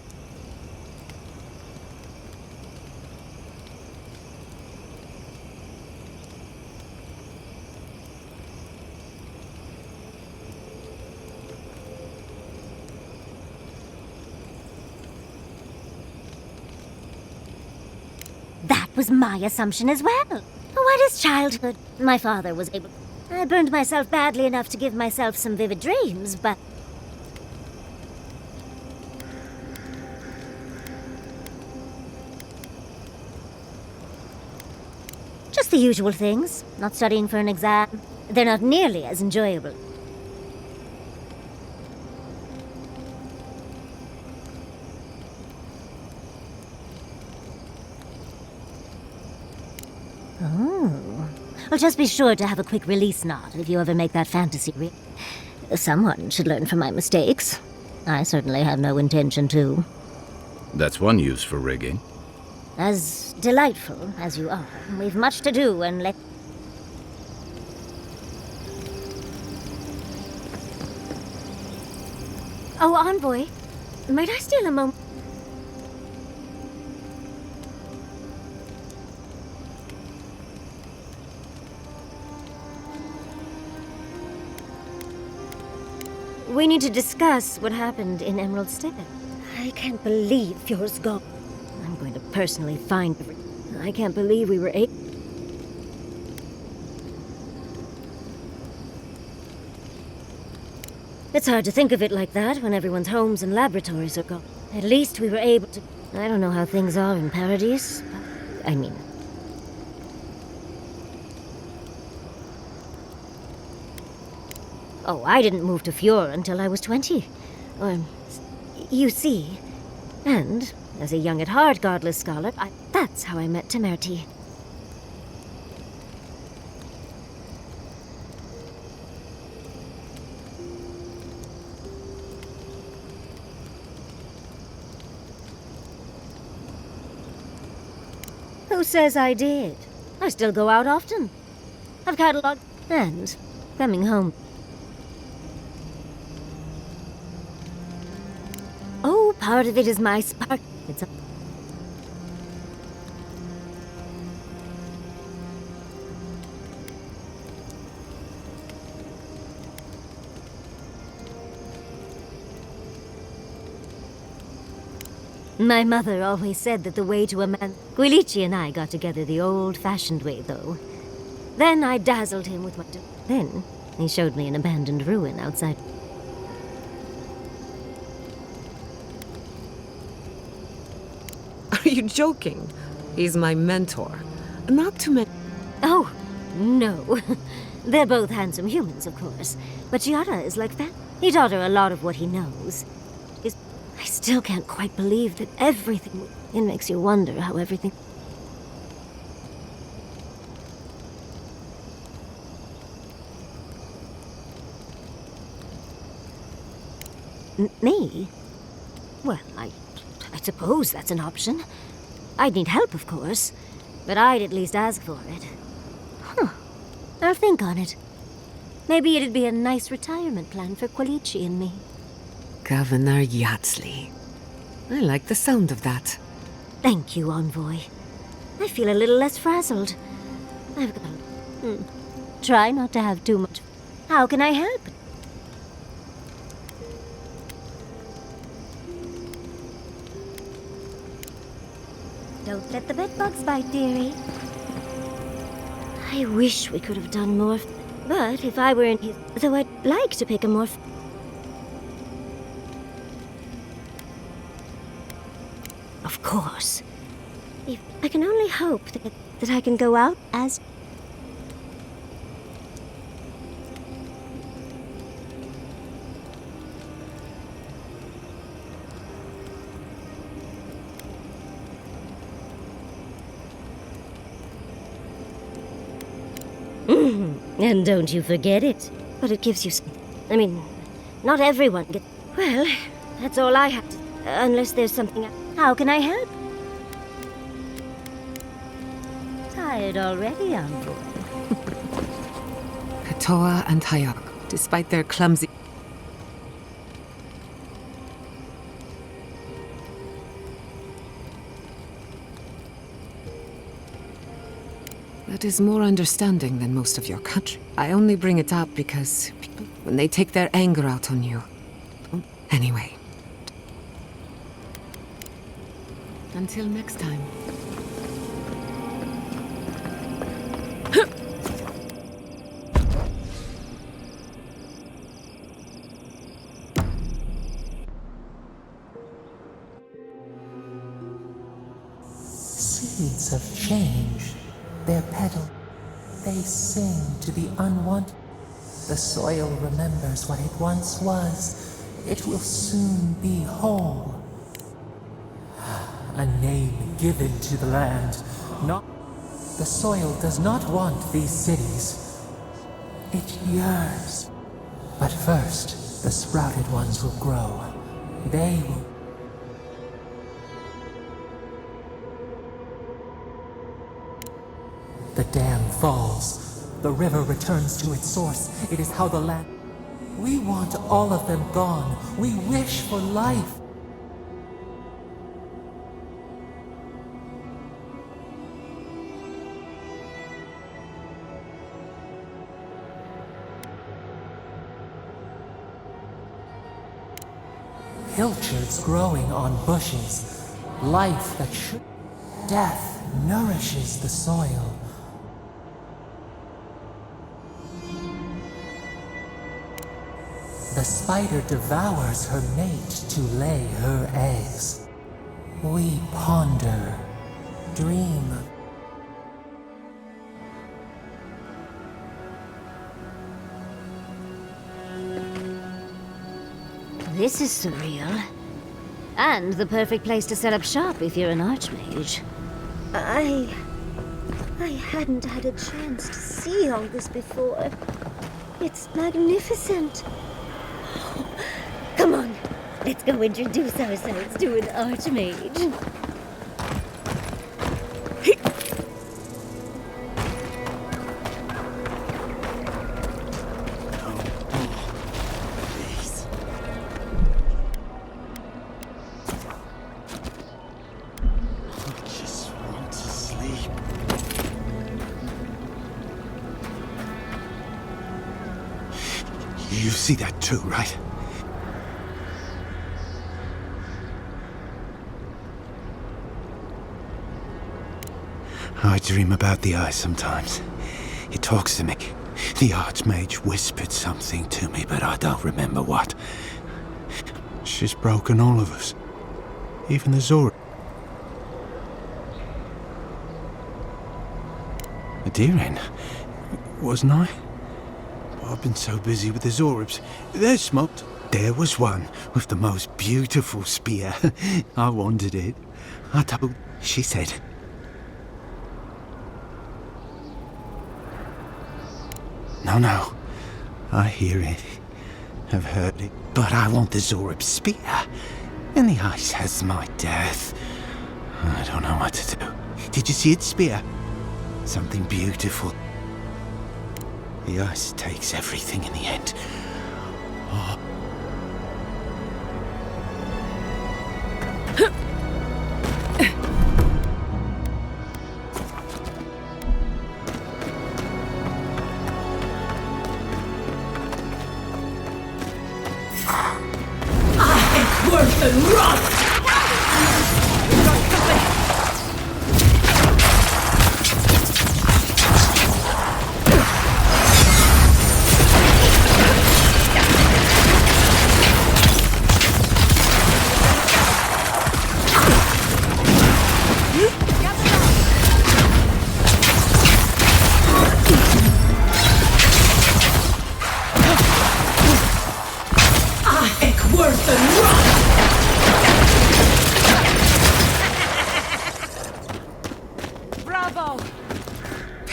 That was my assumption as well. What is childhood? My father was able... I burned myself badly enough to give myself some vivid dreams, but... Just the usual things. Not studying for an exam. They're not nearly as enjoyable. Oh. Well, just be sure to have a quick release knot if you ever make that fantasy real. Someone should learn from my mistakes. I certainly have no intention to. That's one use for rigging. As delightful as you are, we've much to do and let... Oh, Envoy, might I steal a moment? We need to discuss what happened in Emerald Stead. I can't believe Fjord's gone. I'm going to personally find... I can't believe we were able... It's hard to think of it like that when everyone's homes and laboratories are gone. At least we were able to... I don't know how things are in Paradise. I mean... Oh, I didn't move to Fjord until I was 20. You see. And, as a young at heart godless scholar, that's how I met Temerity. Who says I did? I still go out often. I've catalogued and coming home. Oh, part of it is my spark. It's a... My mother always said that the way to a man... Guilichi and I got together the old-fashioned way, though. Then I dazzled him with my... Then he showed me an abandoned ruin outside... Are you joking? He's my mentor. Not to mention... Oh, no. They're both handsome humans, of course. But Giada is like that. He taught her a lot of what he knows. I still can't quite believe that everything... It makes you wonder how everything... Me? Well, I suppose that's an option. I'd need help, of course. But I'd at least ask for it. Huh. I'll think on it. Maybe it'd be a nice retirement plan for Qualici and me. Governor Yatsley. I like the sound of that. Thank you, Envoy. I feel a little less frazzled. I've got try not to have too much. How can I help? Don't let the bedbugs bite, dearie. I wish we could have done more. But if I were in his... Though I'd like to pick a more... Of course. If I can only hope that I can go out as... And don't you forget it. But it gives you... I mean, not everyone gets... Well, that's all I have to... Unless there's something... How can I help? Tired already, Envoy? Katoa and Hayak, despite their clumsy... That is more understanding than most of your country. I only bring it up because people, when they take their anger out on you... Anyway. Until next time. Seeds of change, their petal, they sing to the unwanted. The soil remembers what it once was. It will soon be whole. A name given to the land. Not the soil does not want these cities. It yearns. But first, the sprouted ones will grow. They will. The dam falls. The river returns to its source. It is how the land... We want all of them gone. We wish for life. Pilchards growing on bushes. Life that should... Death nourishes the soil. The spider devours her mate to lay her eggs. We ponder, dream. This is surreal. And the perfect place to set up shop if you're an archmage. I hadn't had a chance to see all this before. It's magnificent. Come on, let's go introduce ourselves to an archmage. You see that too, right? I dream about the eye sometimes. It talks to me. The Archmage whispered something to me, but I don't remember what. She's broken all of us. Even the Zora. A deer in, wasn't I? I've been so busy with the Zoribs. They're smoked. There was one with the most beautiful spear. I wanted it. I told... She said... No. I hear it. I've heard it. But I want the Zorib spear. And the ice has my death. I don't know what to do. Did you see its spear? Something beautiful. The ice takes everything in the end. Oh.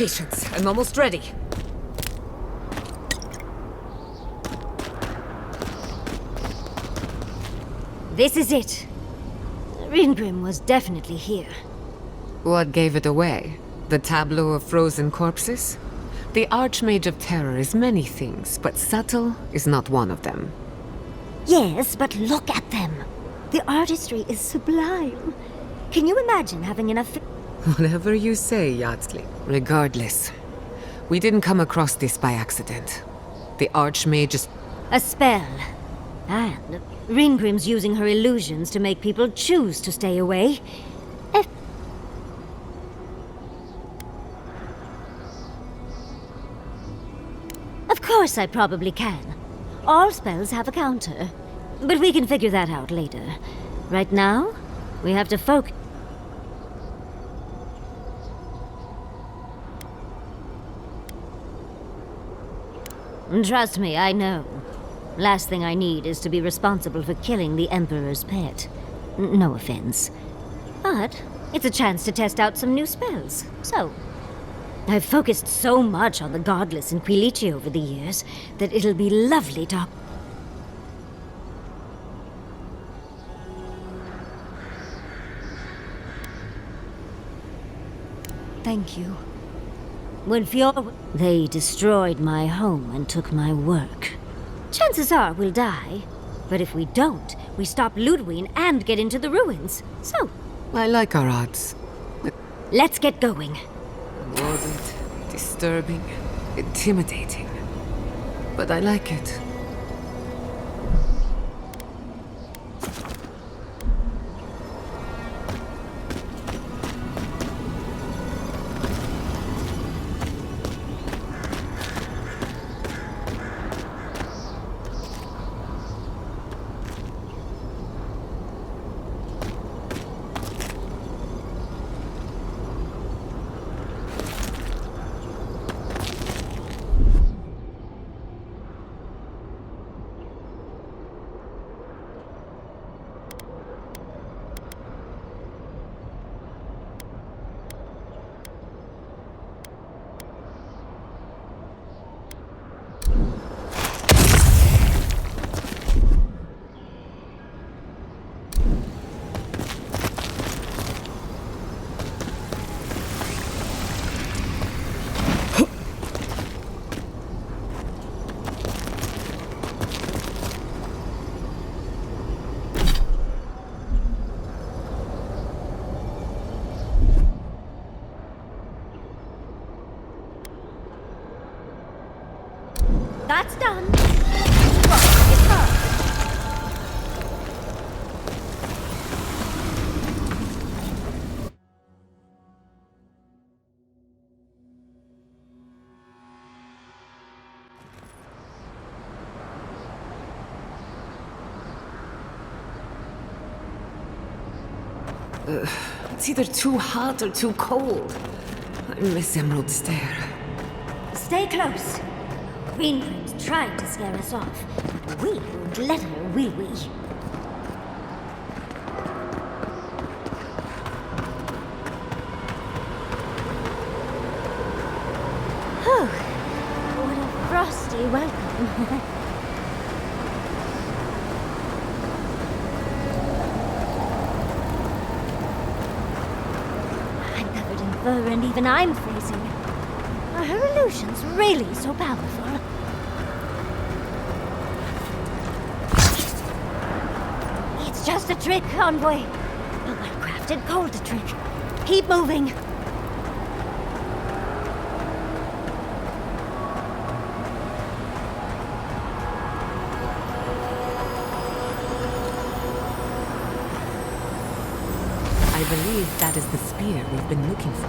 Patience, I'm almost ready. This is it. Ringrim was definitely here. What gave it away? The tableau of frozen corpses? The Archmage of Terror is many things, but subtle is not one of them. Yes, but look at them. The artistry is sublime. Can you imagine having enough... Whatever you say, Yardley. Regardless, we didn't come across this by accident. The Archmage is... a spell. And Ringrim's using her illusions to make people choose to stay away. Of course I probably can. All spells have a counter. But we can figure that out later. Right now, we have to focus. Trust me, I know. Last thing I need is to be responsible for killing the Emperor's pet. No offense. But it's a chance to test out some new spells. So, I've focused so much on the Godless and Quilici over the years that it'll be lovely to... Thank you. When they destroyed my home and took my work. Chances are we'll die. But if we don't, we stop Ludwig and get into the ruins. So... I like our odds. Let's get going. Morbid, disturbing, intimidating. But I like it. That's done. It's either too hot or too cold. I miss Emerald Stair. Stay close. Ringrim's trying to scare us off, but we won't let her, will we? Oh, what a frosty welcome. I'm covered in fur and even I'm freezing. Are her illusions really so powerful? It's just a trick, Envoy. A well-crafted cold trick. Keep moving. I believe that is the spear we've been looking for.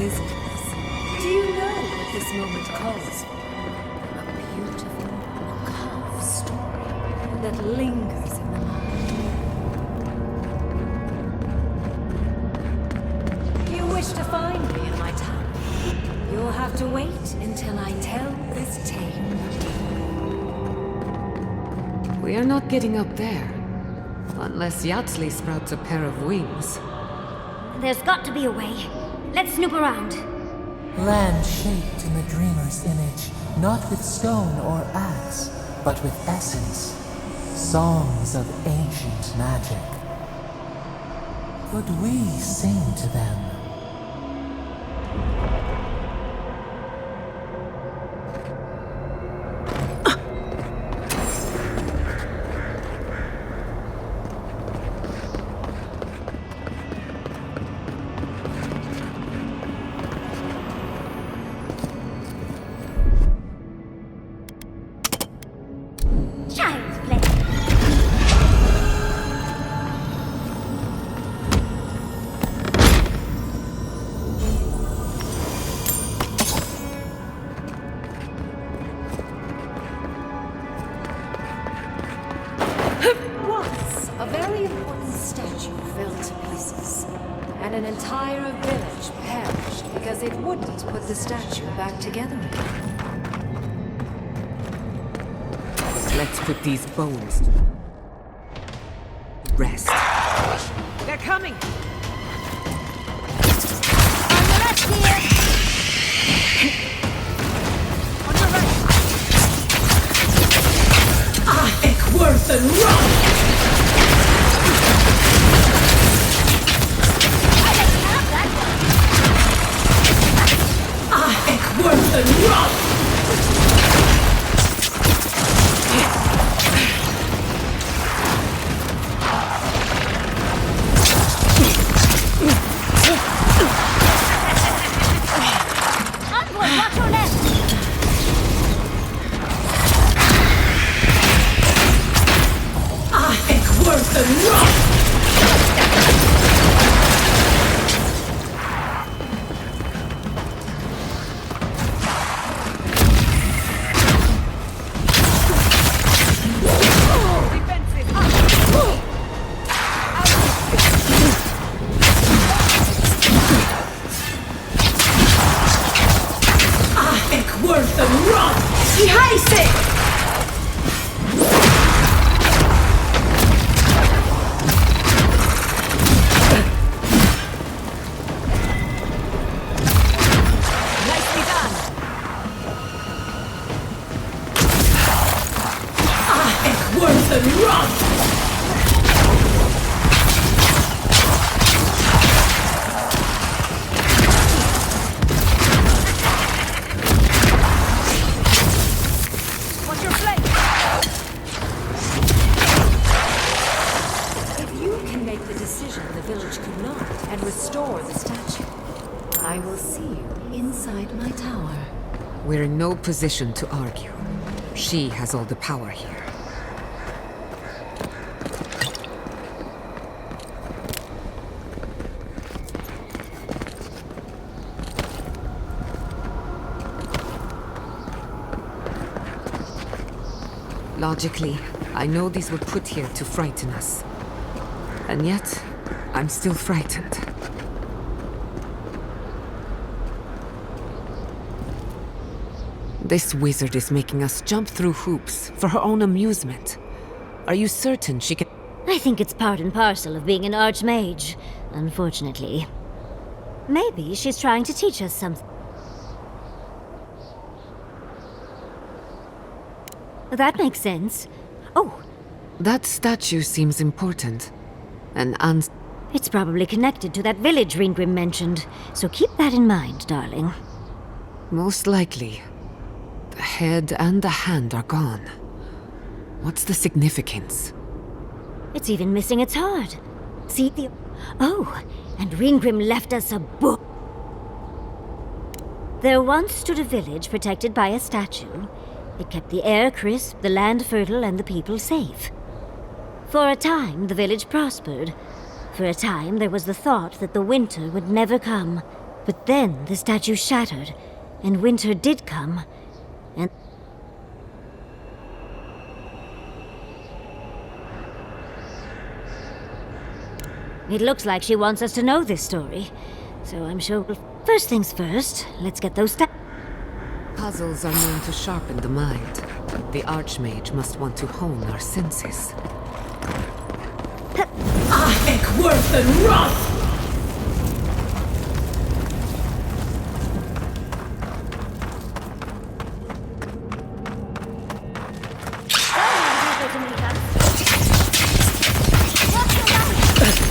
this place. Do you know what this moment calls for? A beautiful, macabre story that lingers in the mind. You wish to find me in my town? You'll have to wait until I tell this tale. We are not getting up there. Unless Yatsley sprouts a pair of wings. There's got to be a way. Let's snoop around. Land shaped in the dreamer's image, not with stone or axe, but with essence. Songs of ancient magic. Could we sing to them? Child's play. Once, a very important statue fell to pieces, and an entire village perished because it wouldn't put the statue back together again. Let's put these bones to rest. They're coming! Worth and run! Worth and run! Onward, watch your left! Worth and run! Worth and run! Die heiße! Worth and run! What's your flank? If you can make the decision the village could not and restore the statue, I will see you inside my tower. We're in no position to argue. She has all the power here. Logically, I know these were put here to frighten us. And yet, I'm still frightened. This wizard is making us jump through hoops for her own amusement. Are you certain she can... I think it's part and parcel of being an archmage, unfortunately. Maybe she's trying to teach us something. That makes sense. Oh! That statue seems important. It's probably connected to that village Ringrim mentioned, so keep that in mind, darling. Most likely. The head and the hand are gone. What's the significance? It's even missing its heart. See the... Oh, and Ringrim left us a book. There once stood a village protected by a statue. It kept the air crisp, the land fertile, and the people safe. For a time, the village prospered. For a time, there was the thought that the winter would never come. But then the statue shattered, and winter did come, and... It looks like she wants us to know this story, so I'm sure first things first, let's get those Puzzles are known to sharpen the mind. The Archmage must want to hone our senses. Worth and wrath!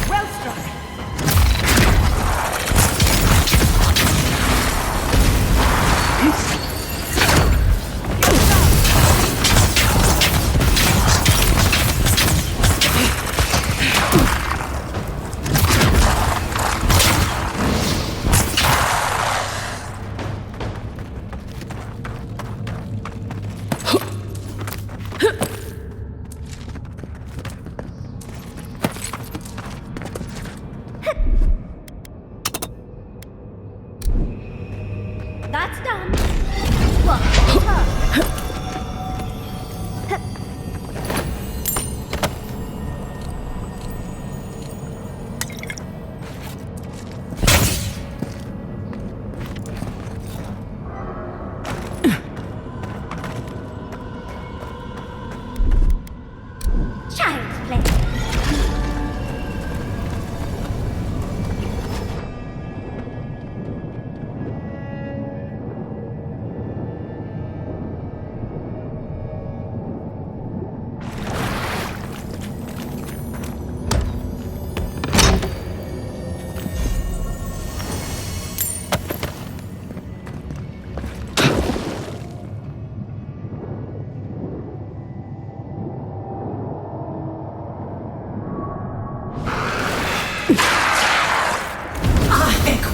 Well struck. That's done. What? Child's play.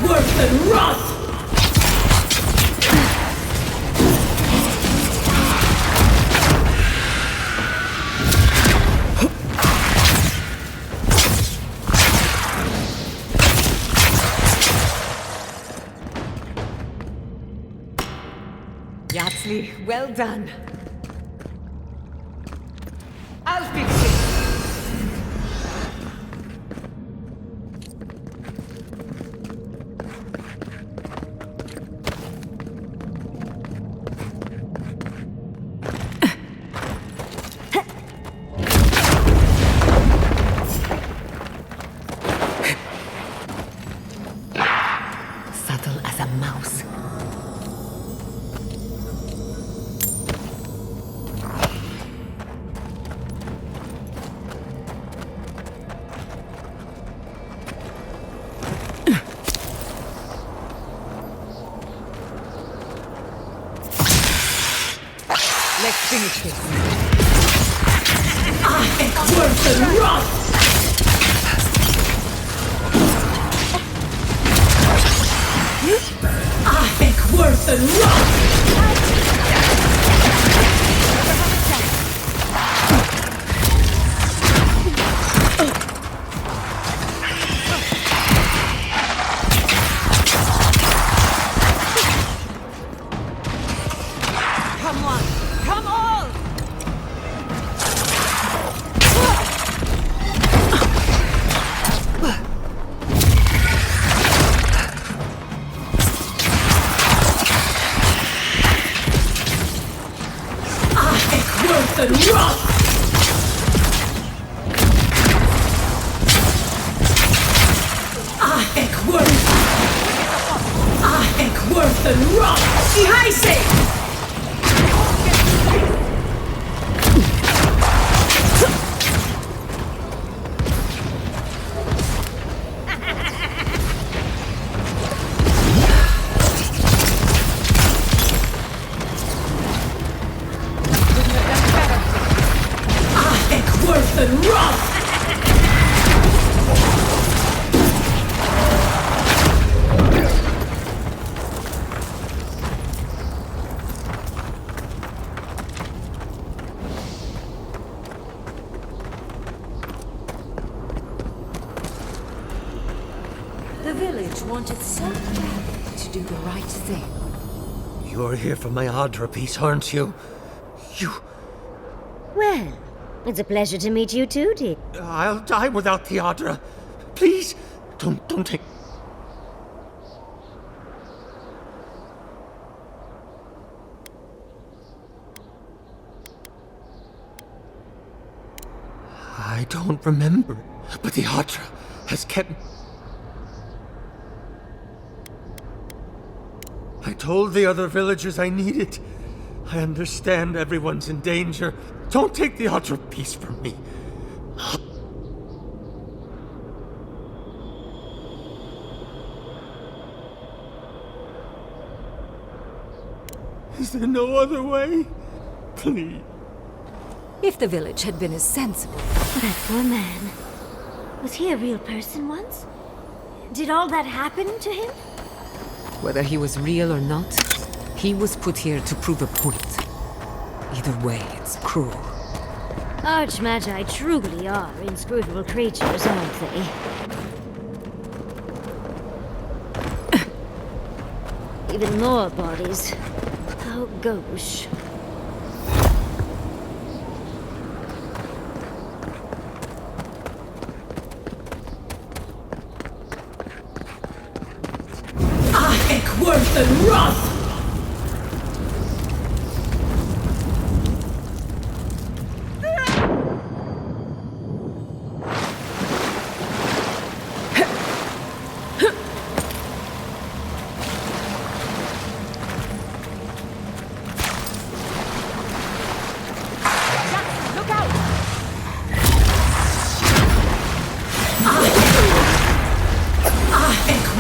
Worth and wrath! Yatsli, well done. I'll fix it. Subtle as a mouse. Let's finish this. Worth and wrath! Worth and wrath! Come on! Come on! Worth and wrath! Worth and wrath! Ihaise! Worth and wrath! The village wanted so badly to do the right thing. You're here for my Audra piece, aren't you? Well, it's a pleasure to meet you too, dear. I'll die without the Audra. Please, don't take... I don't remember, but the Audra has kept... I told the other villagers I need it. I understand everyone's in danger. Don't take the Audra piece from me. Is there no other way? Please. If the village had been as sensible... That poor man. Was he a real person once? Did all that happen to him? Whether he was real or not, he was put here to prove a point. Either way, it's cruel. Archmagi truly are inscrutable creatures, aren't they? Even more bodies. Oh, gosh. Worse than rust!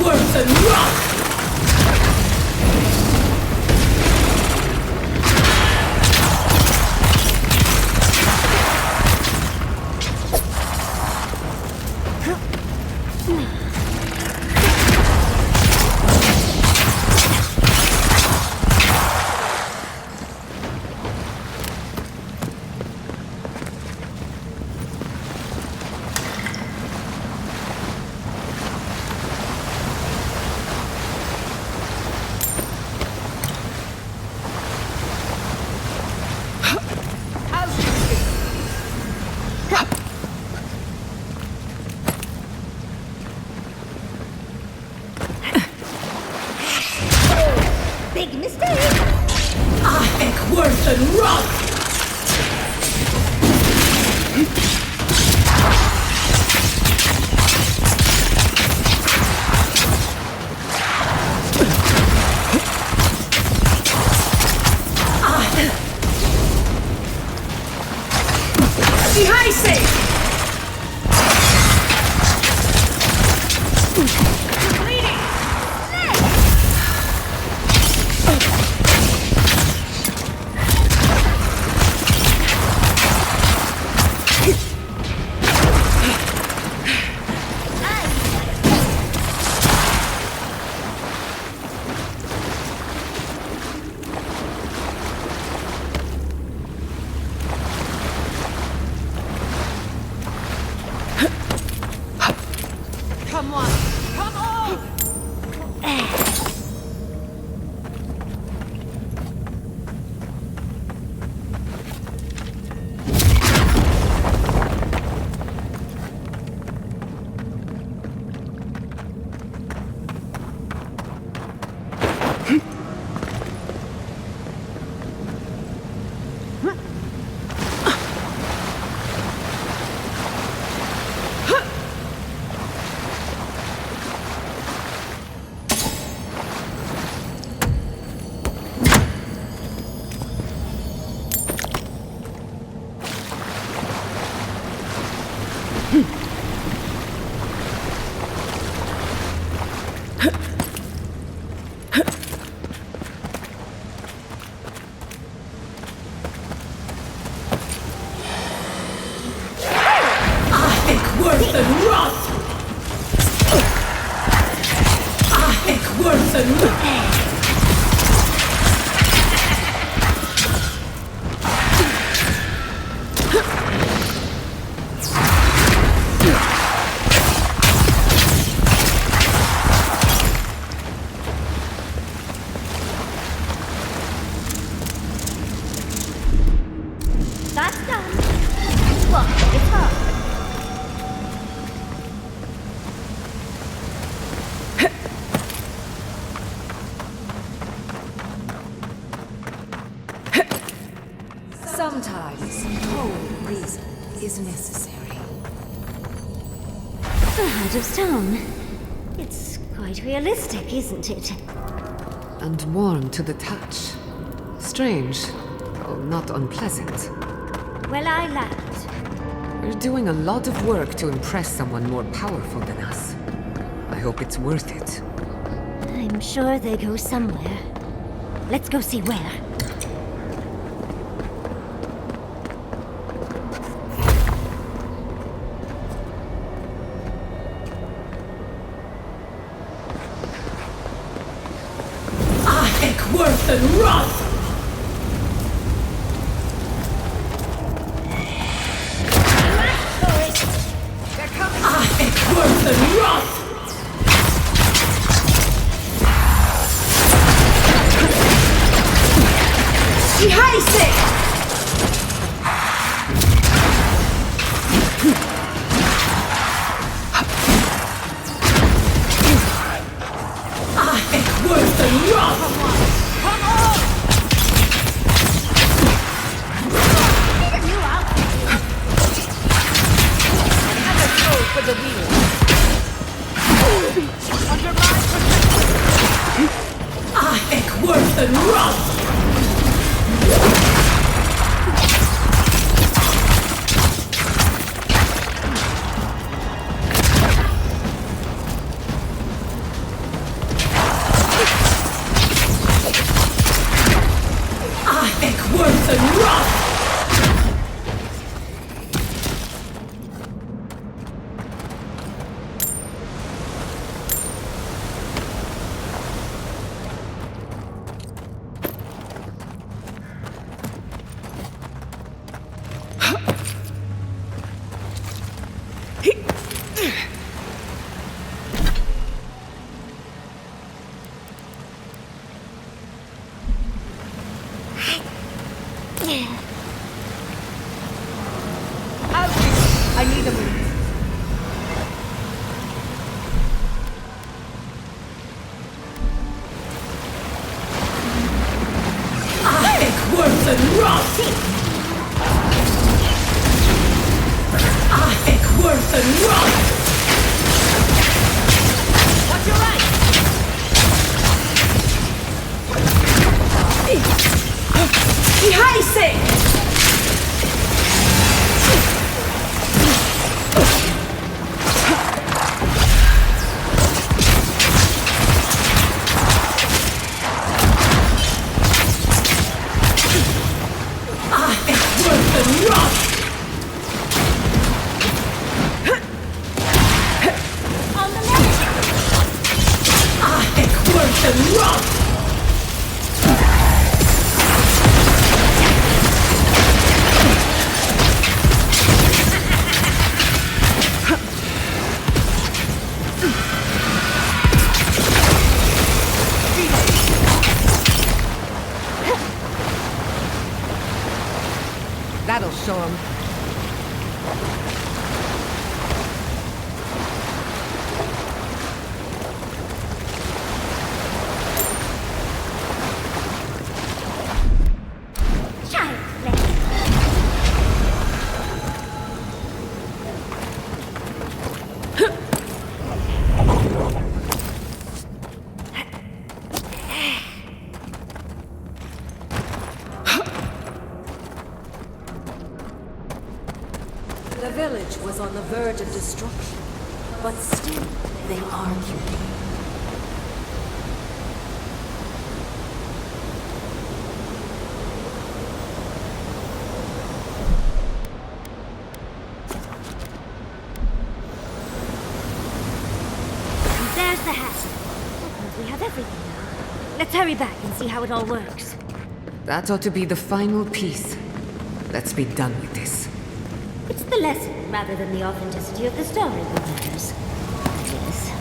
Worse than rust! Big mistake! I think worse than rust! Behind safe! Come on! Come on! Worse than rust! I think worse than rust! necessary. Out of stone. It's quite realistic, isn't it? And warm to the touch. Strange, though not unpleasant. Well, I laughed. We're doing a lot of work to impress someone more powerful than us. I hope it's worth it. I'm sure they go somewhere. Let's go see where. Worth and Roth! Worth and Roth! Die heiße! Worth and Roth! For the wheel. Under my protection. Worth and Roth! Worth and Roth! I need a minute. Worth and Roth! Worth and Roth! What's your right? Die heiße! Worth and Roth! On the left! Worth and Roth! That'll show him. The village was on the verge of destruction, but still they argued. There's the hat. We have everything now. Let's hurry back and see how it all works. That ought to be the final piece. Let's be done with this. It's the lesson rather than the authenticity of the story that matters. Yes.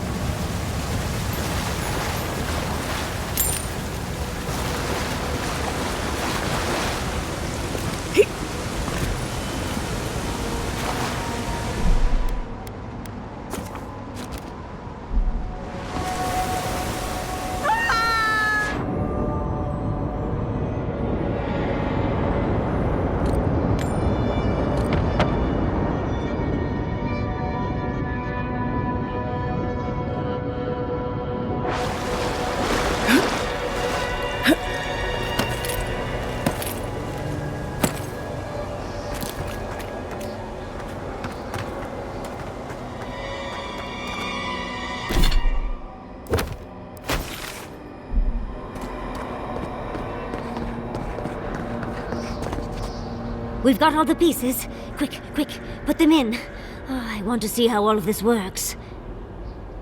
We've got all the pieces. Quick, quick, put them in. Oh, I want to see how all of this works.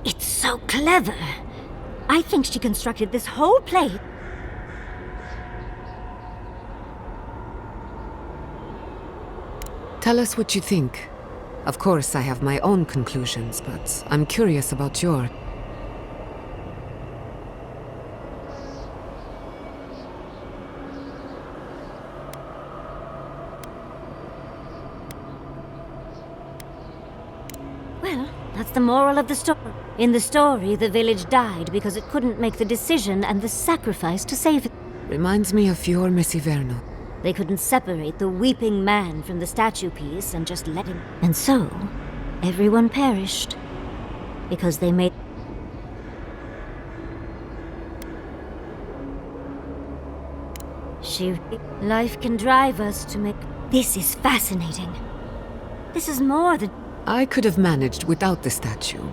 It's so clever. I think she constructed this whole plate. Tell us what you think. Of course, I have my own conclusions, but I'm curious about your... Well, that's the moral of the story. In the story, the village died because it couldn't make the decision and the sacrifice to save it. Reminds me of Fior Messiverno. They couldn't separate the weeping man from the statue piece and just let him. And so, everyone perished. Because they made... Life can drive us to make... This is fascinating. This is more than... I could have managed without the statue.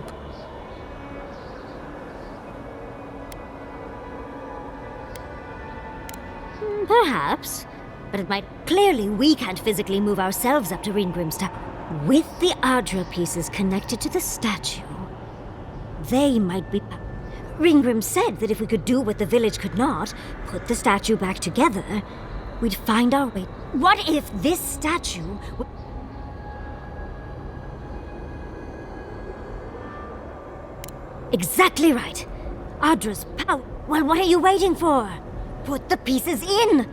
Perhaps. But it might... Clearly, we can't physically move ourselves up to Ringrim's tower. With the Ardra pieces connected to the statue, they might be... Ringgrim said that if we could do what the village could not, put the statue back together, we'd find our way. What if this statue... Exactly right. Ardra's power. Well, what are you waiting for? Put the pieces in!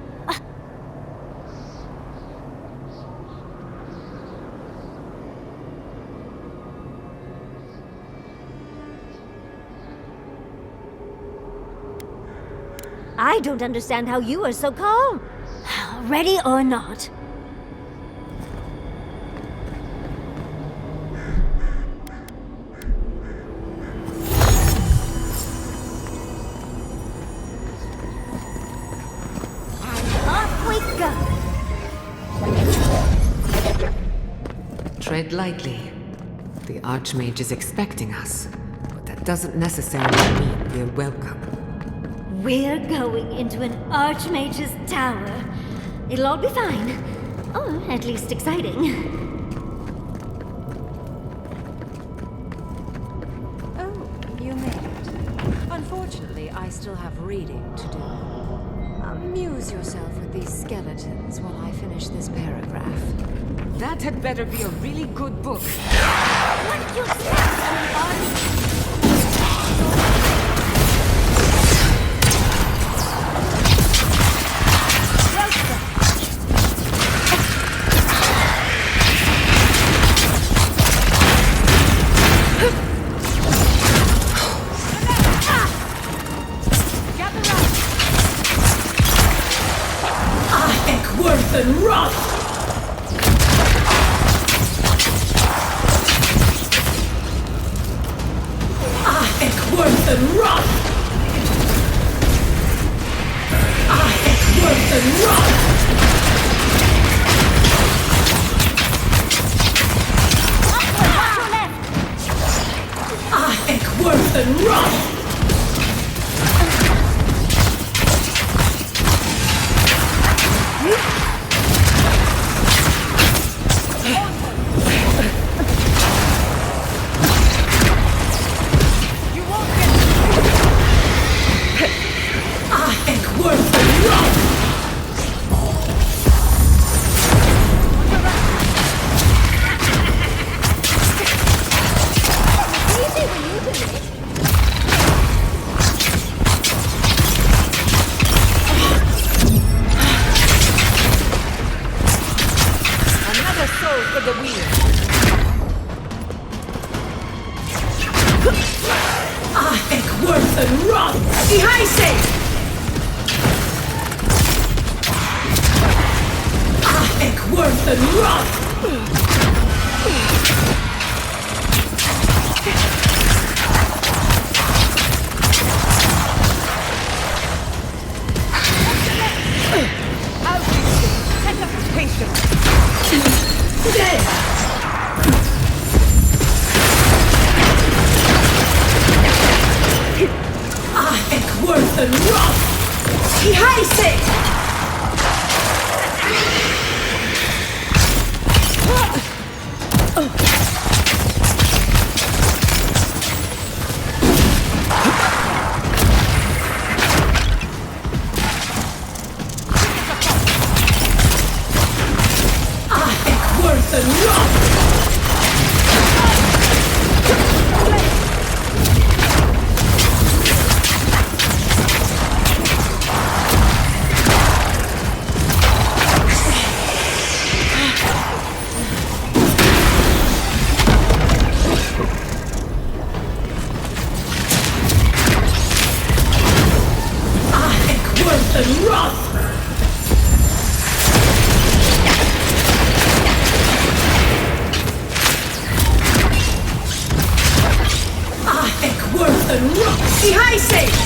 I don't understand how you are so calm. Ready or not? Tread lightly. The Archmage is expecting us, but that doesn't necessarily mean we're welcome. We're going into an Archmage's tower. It'll all be fine. Or at least exciting. Oh, you made it. Unfortunately, I still have reading to do. Amuse yourself with these skeletons while I finish this paragraph. That had better be a really good book. What did you say? and rot! Behind safe!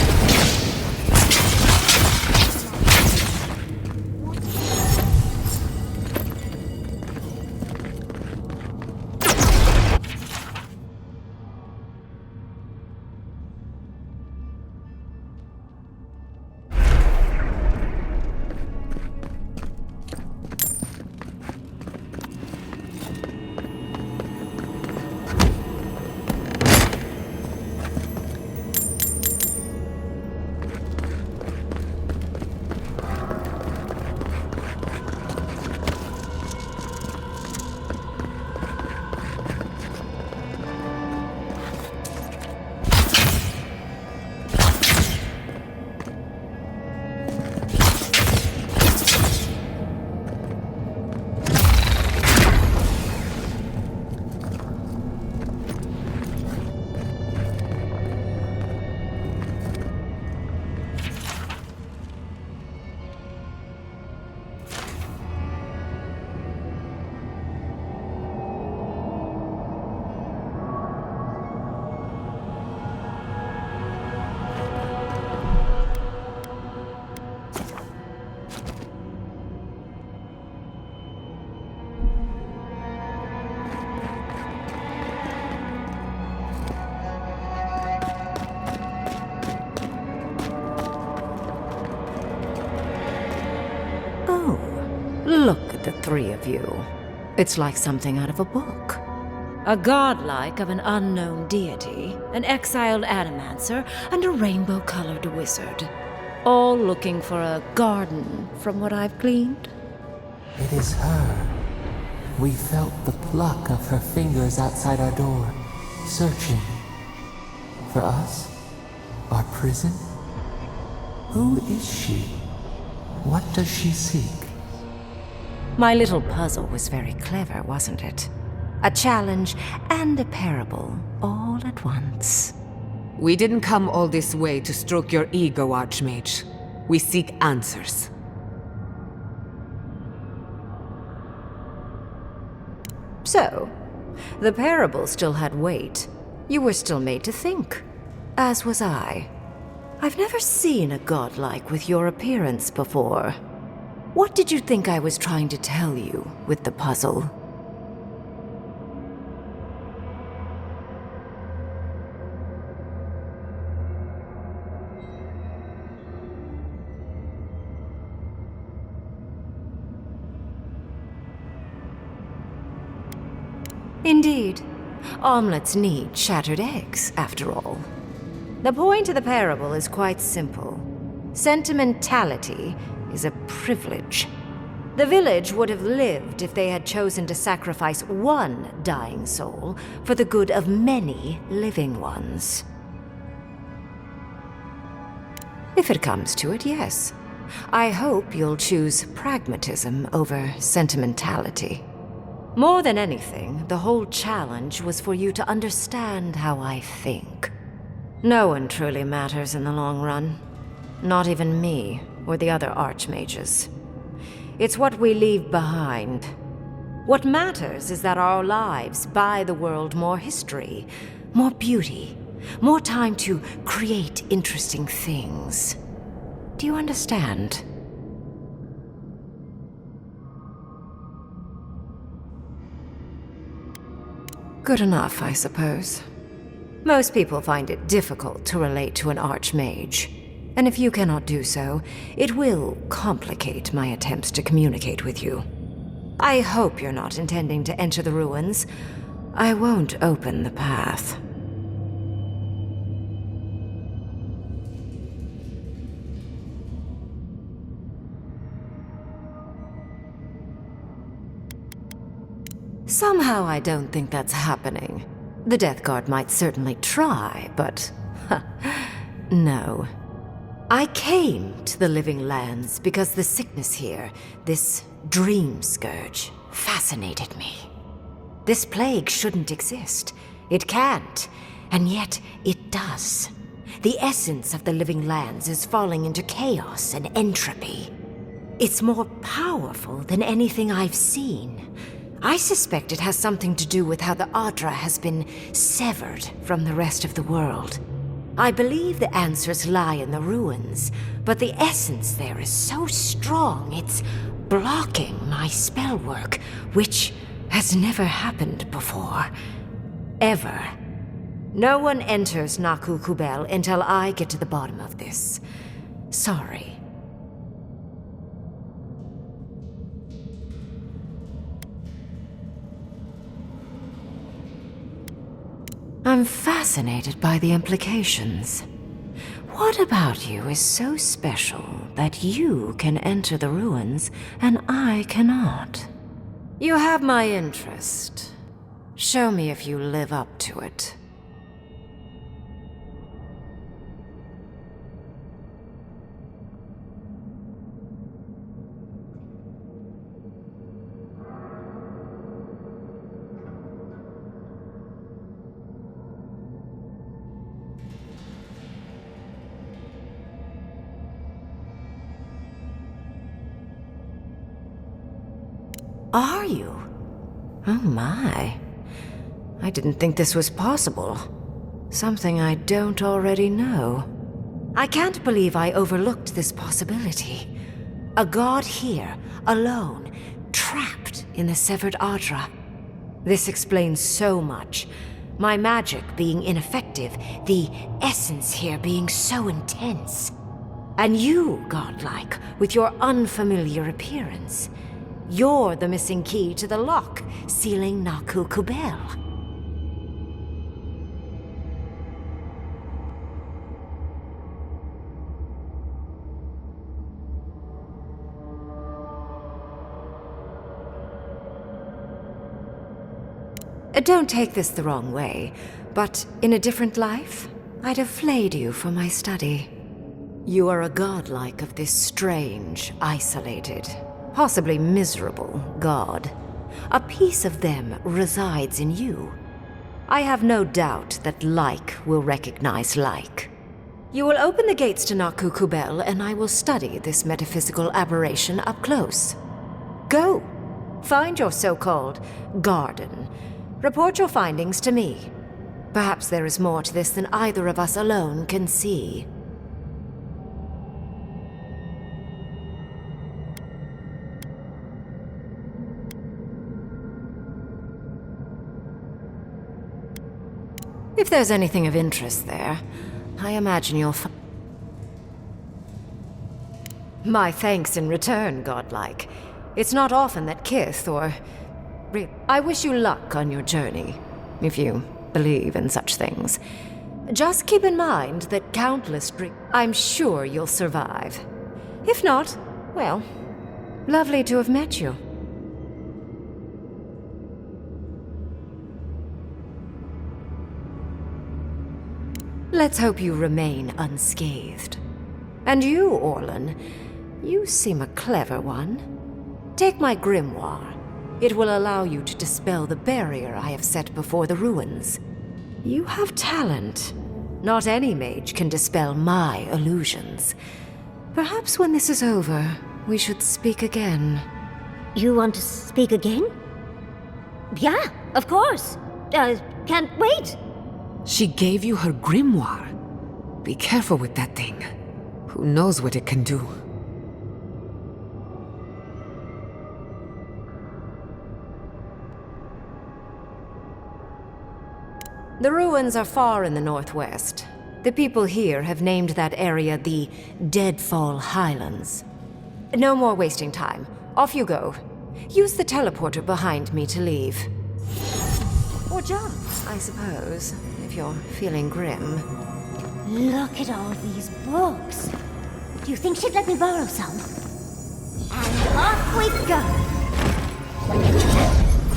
Look at the three of you. It's like something out of a book. A godlike of an unknown deity, an exiled adamancer, and a rainbow-colored wizard. All looking for a garden, from what I've gleaned. It is her. We felt the pluck of her fingers outside our door, searching. For us? Our prison? Who is she? What does she seek? My little puzzle was very clever, wasn't it? A challenge and a parable, all at once. We didn't come all this way to stroke your ego, Archmage. We seek answers. So, the parable still had weight. You were still made to think. As was I. I've never seen a godlike with your appearance before. What did you think I was trying to tell you with the puzzle? Indeed. Omelets need shattered eggs, after all. The point of the parable is quite simple. Sentimentality is a privilege. The village would have lived if they had chosen to sacrifice one dying soul for the good of many living ones. If it comes to it, yes. I hope you'll choose pragmatism over sentimentality. More than anything, the whole challenge was for you to understand how I think. No one truly matters in the long run. Not even me, or the other archmages. It's what we leave behind. What matters is that our lives buy the world more history, more beauty, more time to create interesting things. Do you understand? Good enough, I suppose. Most people find it difficult to relate to an archmage. And if you cannot do so, it will complicate my attempts to communicate with you. I hope you're not intending to enter the ruins. I won't open the path. Somehow I don't think that's happening. The Death Guard might certainly try, but... no. I came to the Living Lands because the sickness here, this dream scourge, fascinated me. This plague shouldn't exist. It can't, and yet it does. The essence of the Living Lands is falling into chaos and entropy. It's more powerful than anything I've seen. I suspect it has something to do with how the Adra has been severed from the rest of the world. I believe the answers lie in the ruins, but the essence there is so strong it's blocking my spell work, which has never happened before. Ever. No one enters Naku Kubel until I get to the bottom of this. Sorry. I'm fascinated by the implications. What about you is so special that you can enter the ruins and I cannot? You have my interest. Show me if you live up to it. Are you? Oh my. I didn't think this was possible. Something I don't already know. I can't believe I overlooked this possibility. A god here, alone, trapped in the severed Adra. This explains so much. My magic being ineffective, the essence here being so intense. And you, godlike, with your unfamiliar appearance. You're the missing key to the lock, sealing Naku Kubel. Don't take this the wrong way, but in a different life, I'd have flayed you for my study. You are a godlike of this strange, isolated, possibly miserable god. A piece of them resides in you. I have no doubt that like will recognize like. You will open the gates to Naku Kubel, and I will study this metaphysical aberration up close. Go. Find your so-called garden. Report your findings to me. Perhaps there is more to this than either of us alone can see. If there's anything of interest there, I imagine you'll find... My thanks in return, godlike. It's not often that Kith or... I wish you luck on your journey, if you believe in such things. Just keep in mind that countless I'm sure you'll survive. If not, well, lovely to have met you. Let's hope you remain unscathed. And you, Orlan, you seem a clever one. Take my grimoire. It will allow you to dispel the barrier I have set before the ruins. You have talent. Not any mage can dispel my illusions. Perhaps when this is over, we should speak again. You want to speak again? Yeah, of course. Can't wait. She gave you her grimoire. Be careful with that thing. Who knows what it can do? The ruins are far in the northwest. The people here have named that area the Deadfall Highlands. No more wasting time. Off you go. Use the teleporter behind me to leave. Or jump, I suppose, if you're feeling grim. Look at all these books. Do you think she'd let me borrow some? And off we go.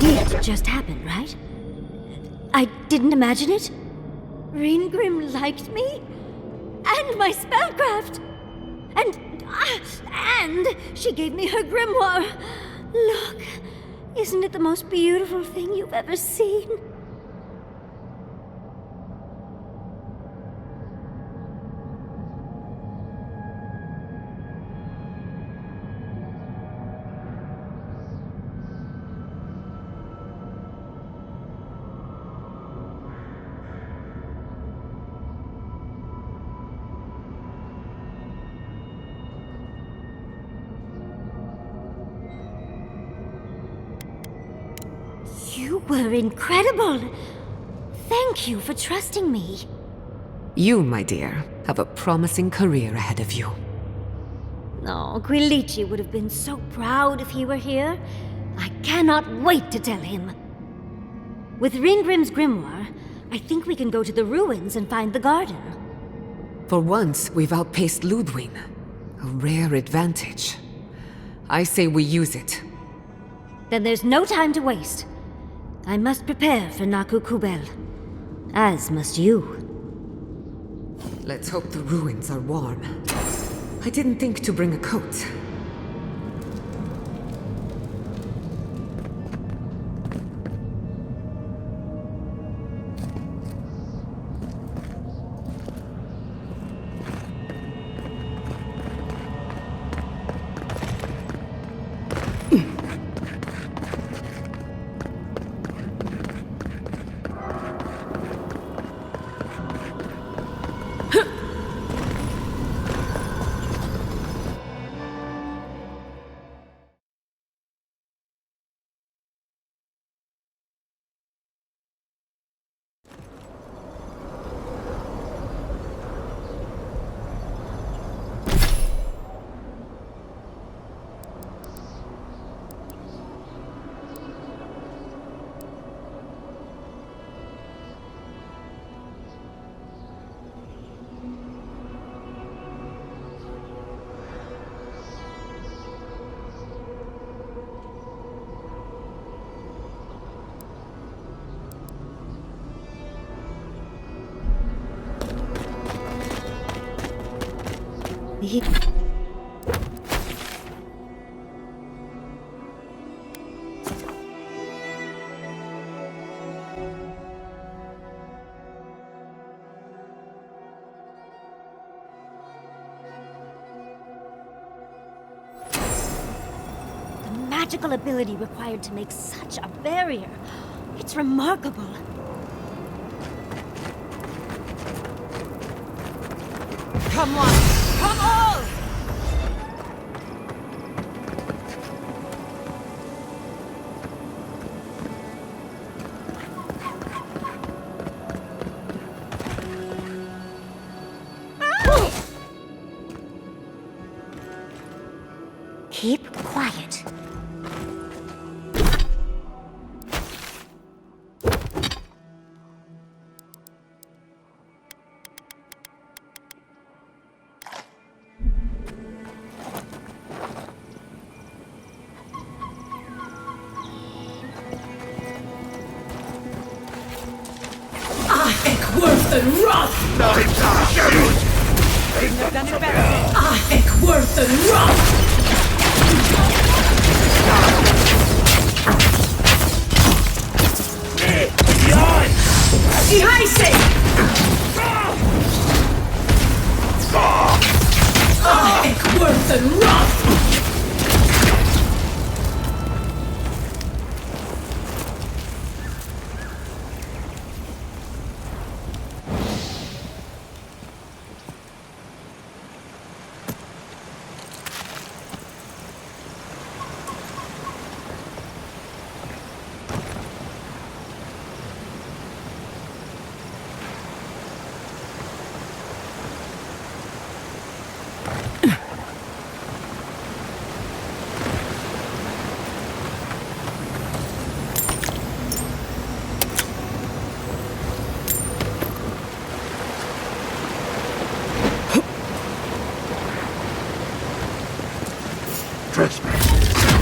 It just happened, right? I didn't imagine it. Ringrim liked me? And my spellcraft! And she gave me her grimoire. Look, isn't it the most beautiful thing you've ever seen? You were incredible. Thank you for trusting me. You, my dear, have a promising career ahead of you. Oh, Quilici would have been so proud if he were here. I cannot wait to tell him. With Ringrim's grimoire, I think we can go to the ruins and find the garden. For once, we've outpaced Ludwig. A rare advantage. I say we use it. Then there's no time to waste. I must prepare for Naku Kubel. As must you. Let's hope the ruins are warm. I didn't think to bring a coat. Magical ability required to make such a barrier. It's remarkable. Come on! Come on! Keep quiet. Worth and Roth! Couldn't have done it better. Worth and Roth! Ihaise! Worth and Roth!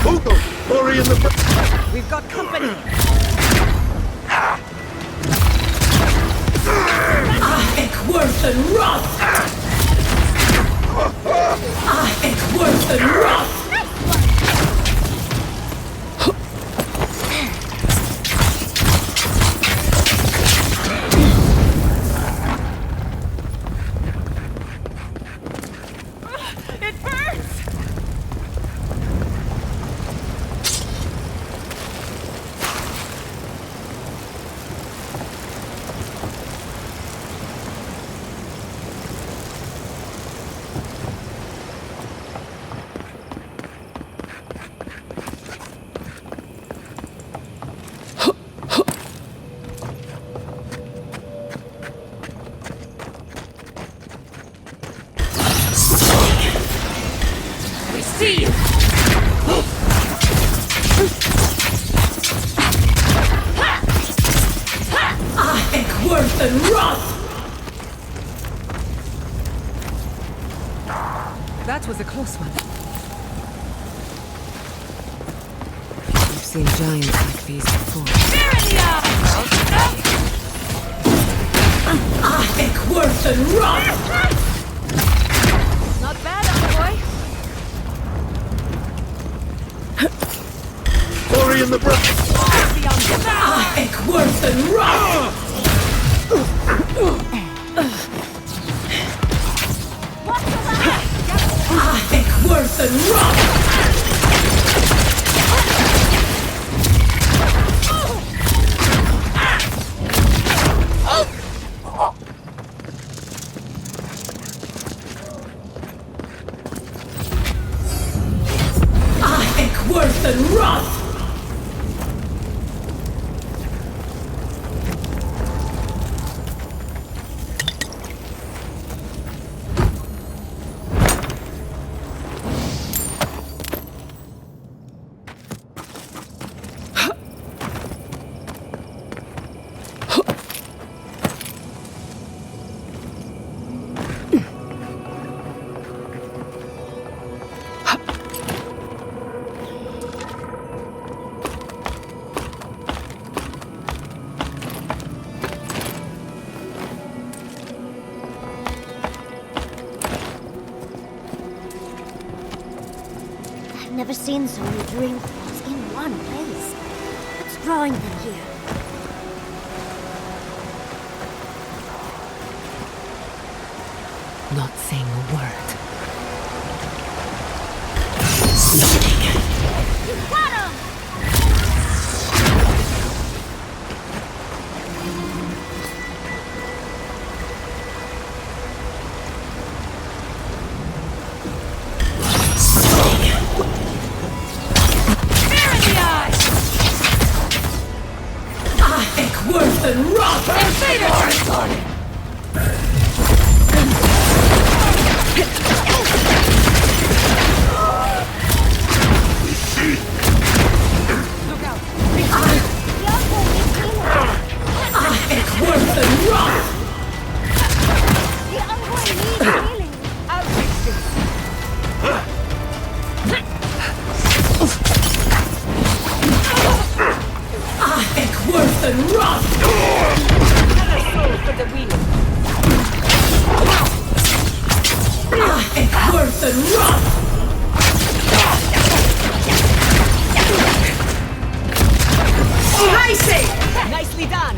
Hugo, Ori in the... We've got company. Worth and Roth! Worth and Roth! It hurts! see you! Worth and wrath! That was a close one. I've seen giants like these before. Worth and wrath! Not bad, envoy. Glory in the breath! Worth and wrath! Worth and wrath! Worth and wrath! I've never seen so many dream things in one place. What's drawing them here? Not saying a word. You got him! Worth and wrath! Invader transport! Look out! Worth and wrath! The envoy needs healing! I'll fix this! Worth and wrath! Another soul for the wheel! Worth and wrath! I say! Nicely done!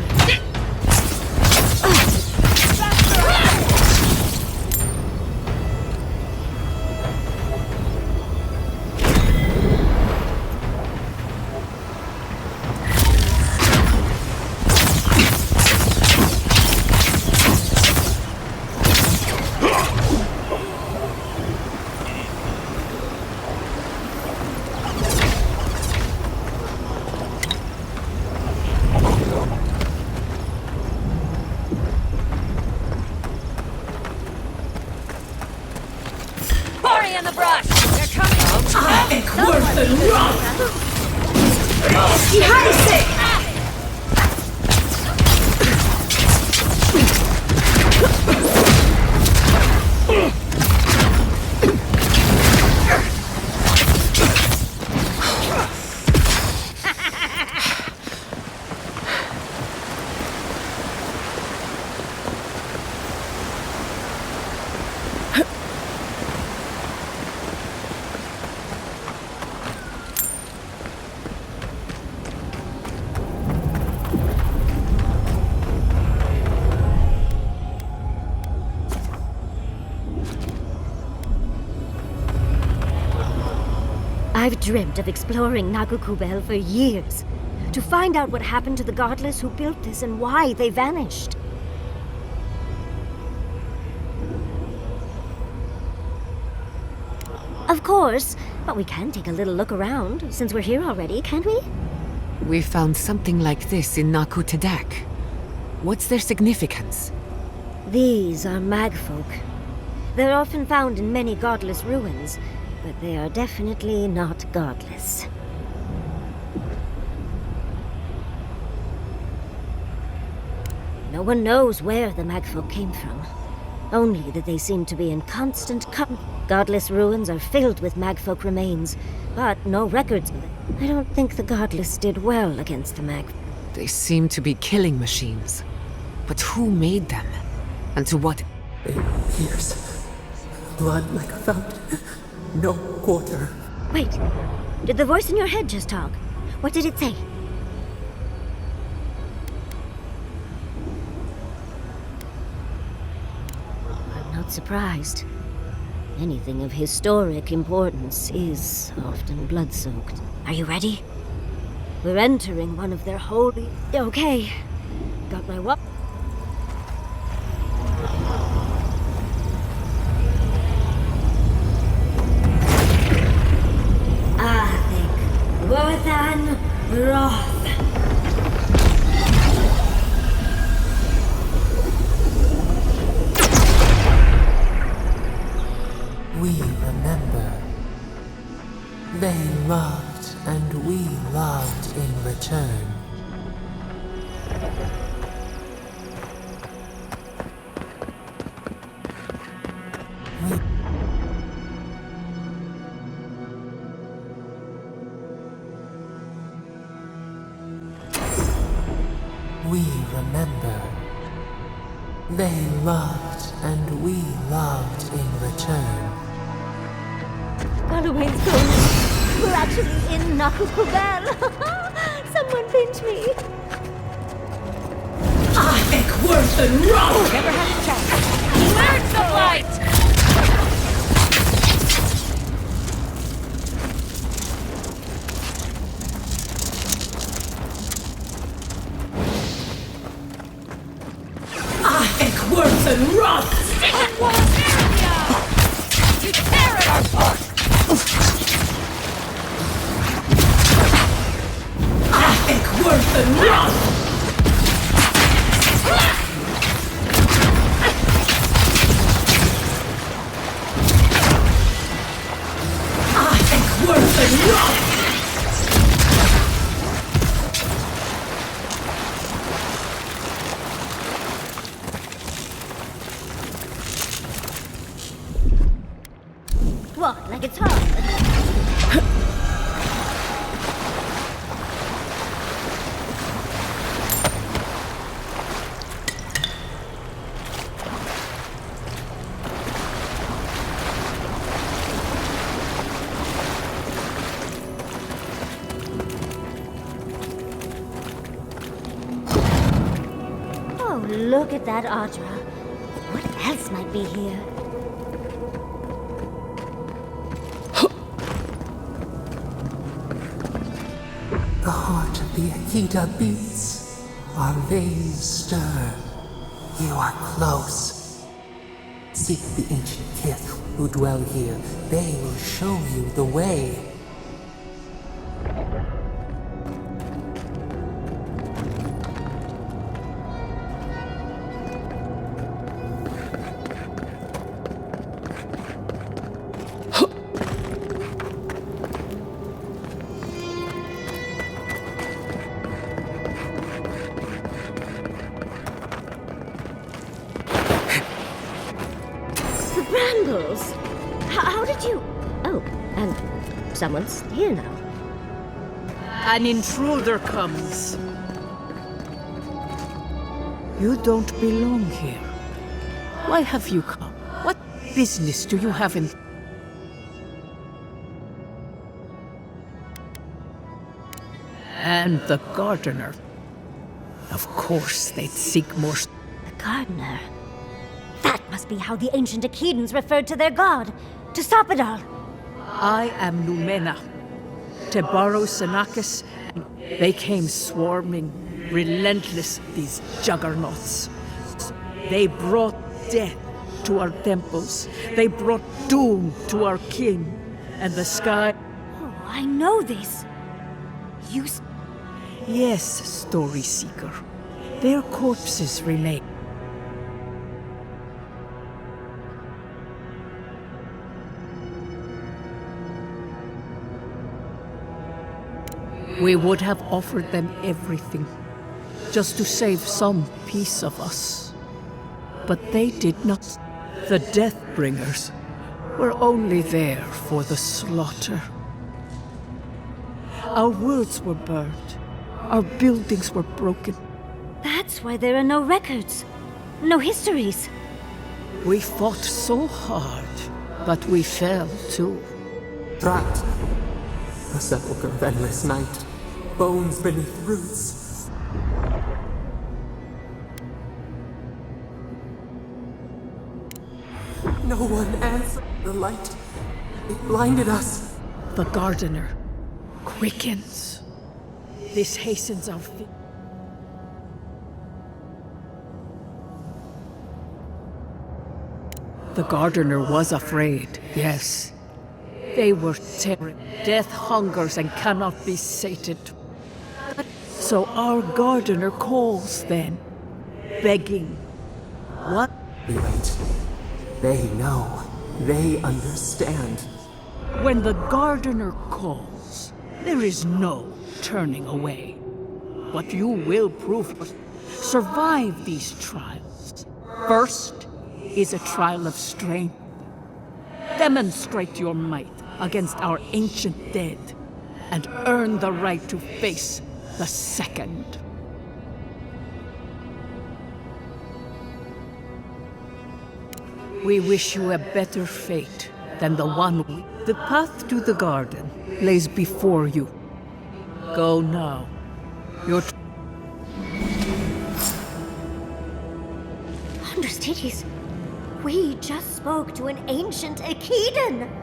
Hurry in the brush! They're coming! Worth and wrath! I've dreamt of exploring Nagukubel for years, to find out what happened to the godless who built this and why they vanished. Of course, but we can take a little look around, since we're here already, can't we? We found something like this in Naku Tadak. What's their significance? These are magfolk. They're often found in many godless ruins. but they are definitely not godless. No one knows where the Magfolk came from. Only that they seem to be in constant Godless ruins are filled with Magfolk remains, but no records of it. I don't think the Godless did well against the Mag. They seem to be killing machines. But who made them? And to what? Years. Blood like a fountain. No quarter. Wait. Did the voice in your head just talk? What did it say? I'm not surprised. Anything of historic importance is often blood-soaked. Are you ready? We're entering one of their holy... Okay. Got my what? Worthan Roth. We remember. They loved and we loved in return. We remember. They loved and we loved in return. Galloway's gone. We're actually in Nakukubel. Someone pinch me. Eck worse than rock! Never had a chance. Words of light! Eck worse than rock! Stick it, walls area! To tear it apart! Eck worse than rock! Eck worse than rock! What? Like it's hard? Oh, look at that Audra. What else might be here? The heart of the Akita beats. Our veins stir. You are close. Seek the ancient kith who dwell here. They will show you the way. Brambles! How did you... Oh, and someone's here now. An intruder comes. You don't belong here. Why have you come? What business do you have in... And the gardener. Of course they'd seek more... The gardener? That must be how the ancient Akedans referred to their god. To stop it all. I am Numena. Tebaro Senakis, and they came swarming, relentless, these juggernauts. They brought death to our temples. They brought doom to our king. And the sky... Oh, I know this. You... Yes, Story Seeker. Their corpses remain. We would have offered them everything, just to save some piece of us. But they did not. The Deathbringers were only there for the slaughter. Our worlds were burned. Our buildings were broken. That's why there are no records. No histories. We fought so hard, but we fell too. Trapped. A sepulchre of endless night. Bones beneath roots. No one answered the light. It blinded us. The Gardener quickens. This hastens our feet. The Gardener was afraid, yes. They were terrible. Death hungers and cannot be sated. So our Gardener calls then, begging. What? We wait. They know. They understand. When the Gardener calls, there is no turning away. But you will prove survive these trials. First is a trial of strength. Demonstrate your might against our ancient dead, and earn the right to face the second. We wish you a better fate than the one we... The path to the garden lays before you. Go now. Your... Understudies, we just spoke to an ancient Akedan.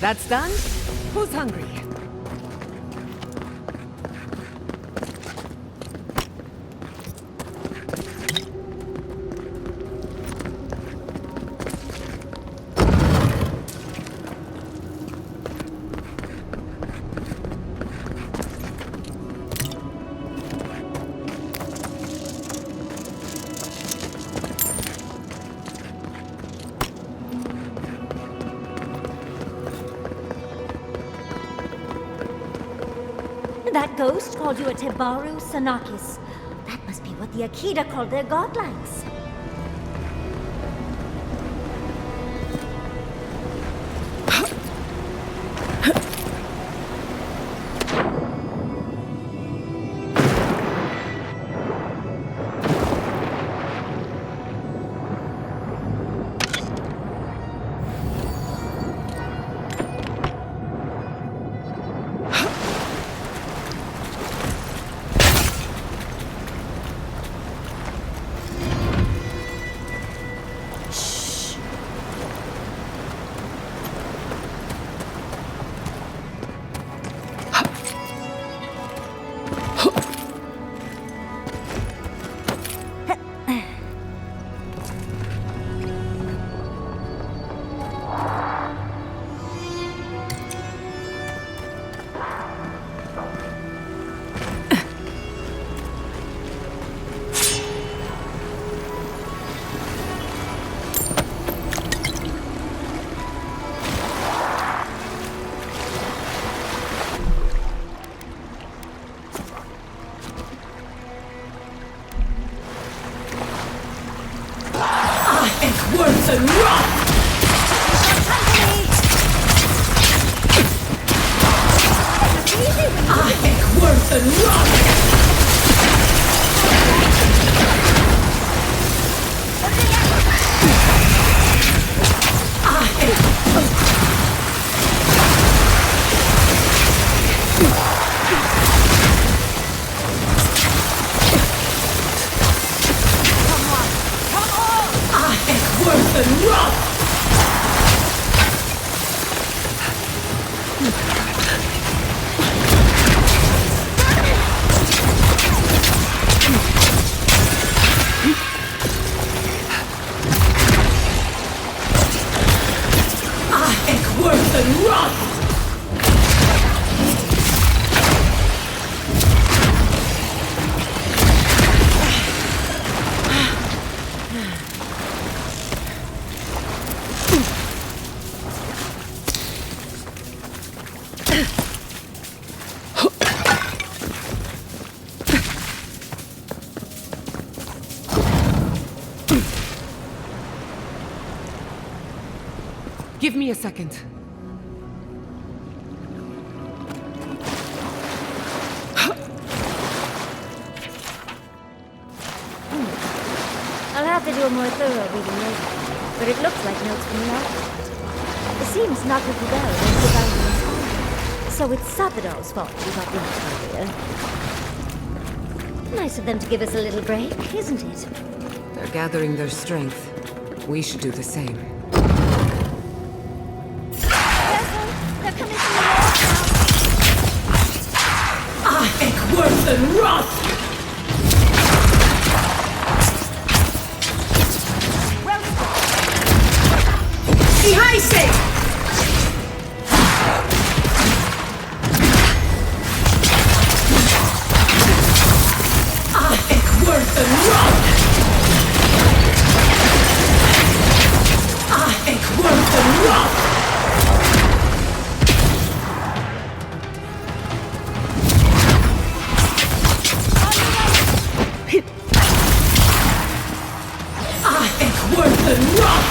That's done? Who's hungry? That ghost called you a Tebaru Sanakis. That must be what the Akita called their godlikes. and wrath! Worth and wrath! Worth and wrath! Worth and wrath! Give me a second. I'll have to do a more thorough reading later, but it looks like notes from the archive. It seems Nakakubel was the Guardian's army, so it's Sapadol's fault we got lost earlier. Nice of them to give us a little break, isn't it? They're gathering their strength. We should do the same. They're coming from the north now. Worth and wrath! Behind Worth and wrath! Worth and wrath! Worth and wrath!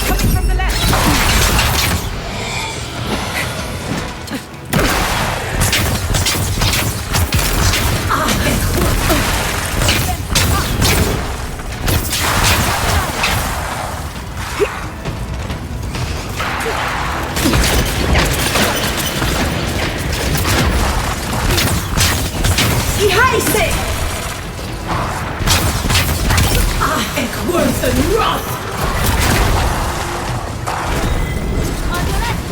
Coming from the left! Worth and wrath! On your left,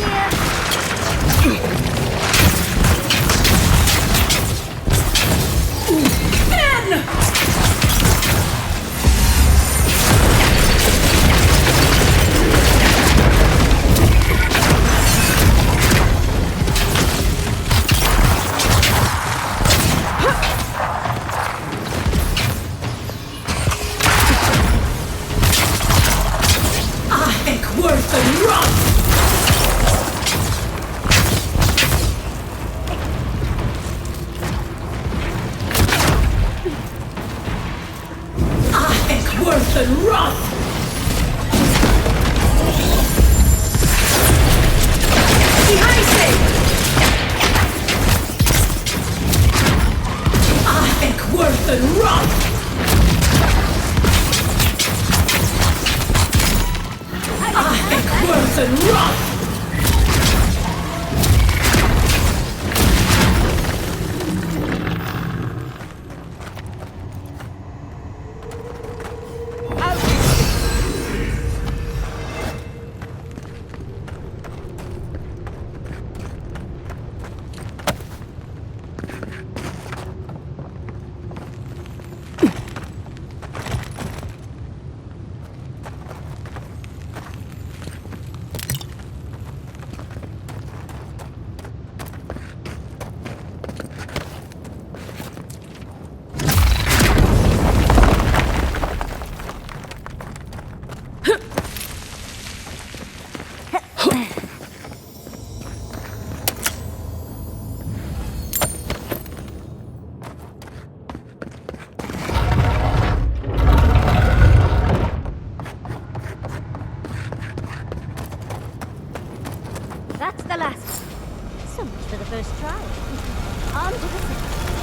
On to the city.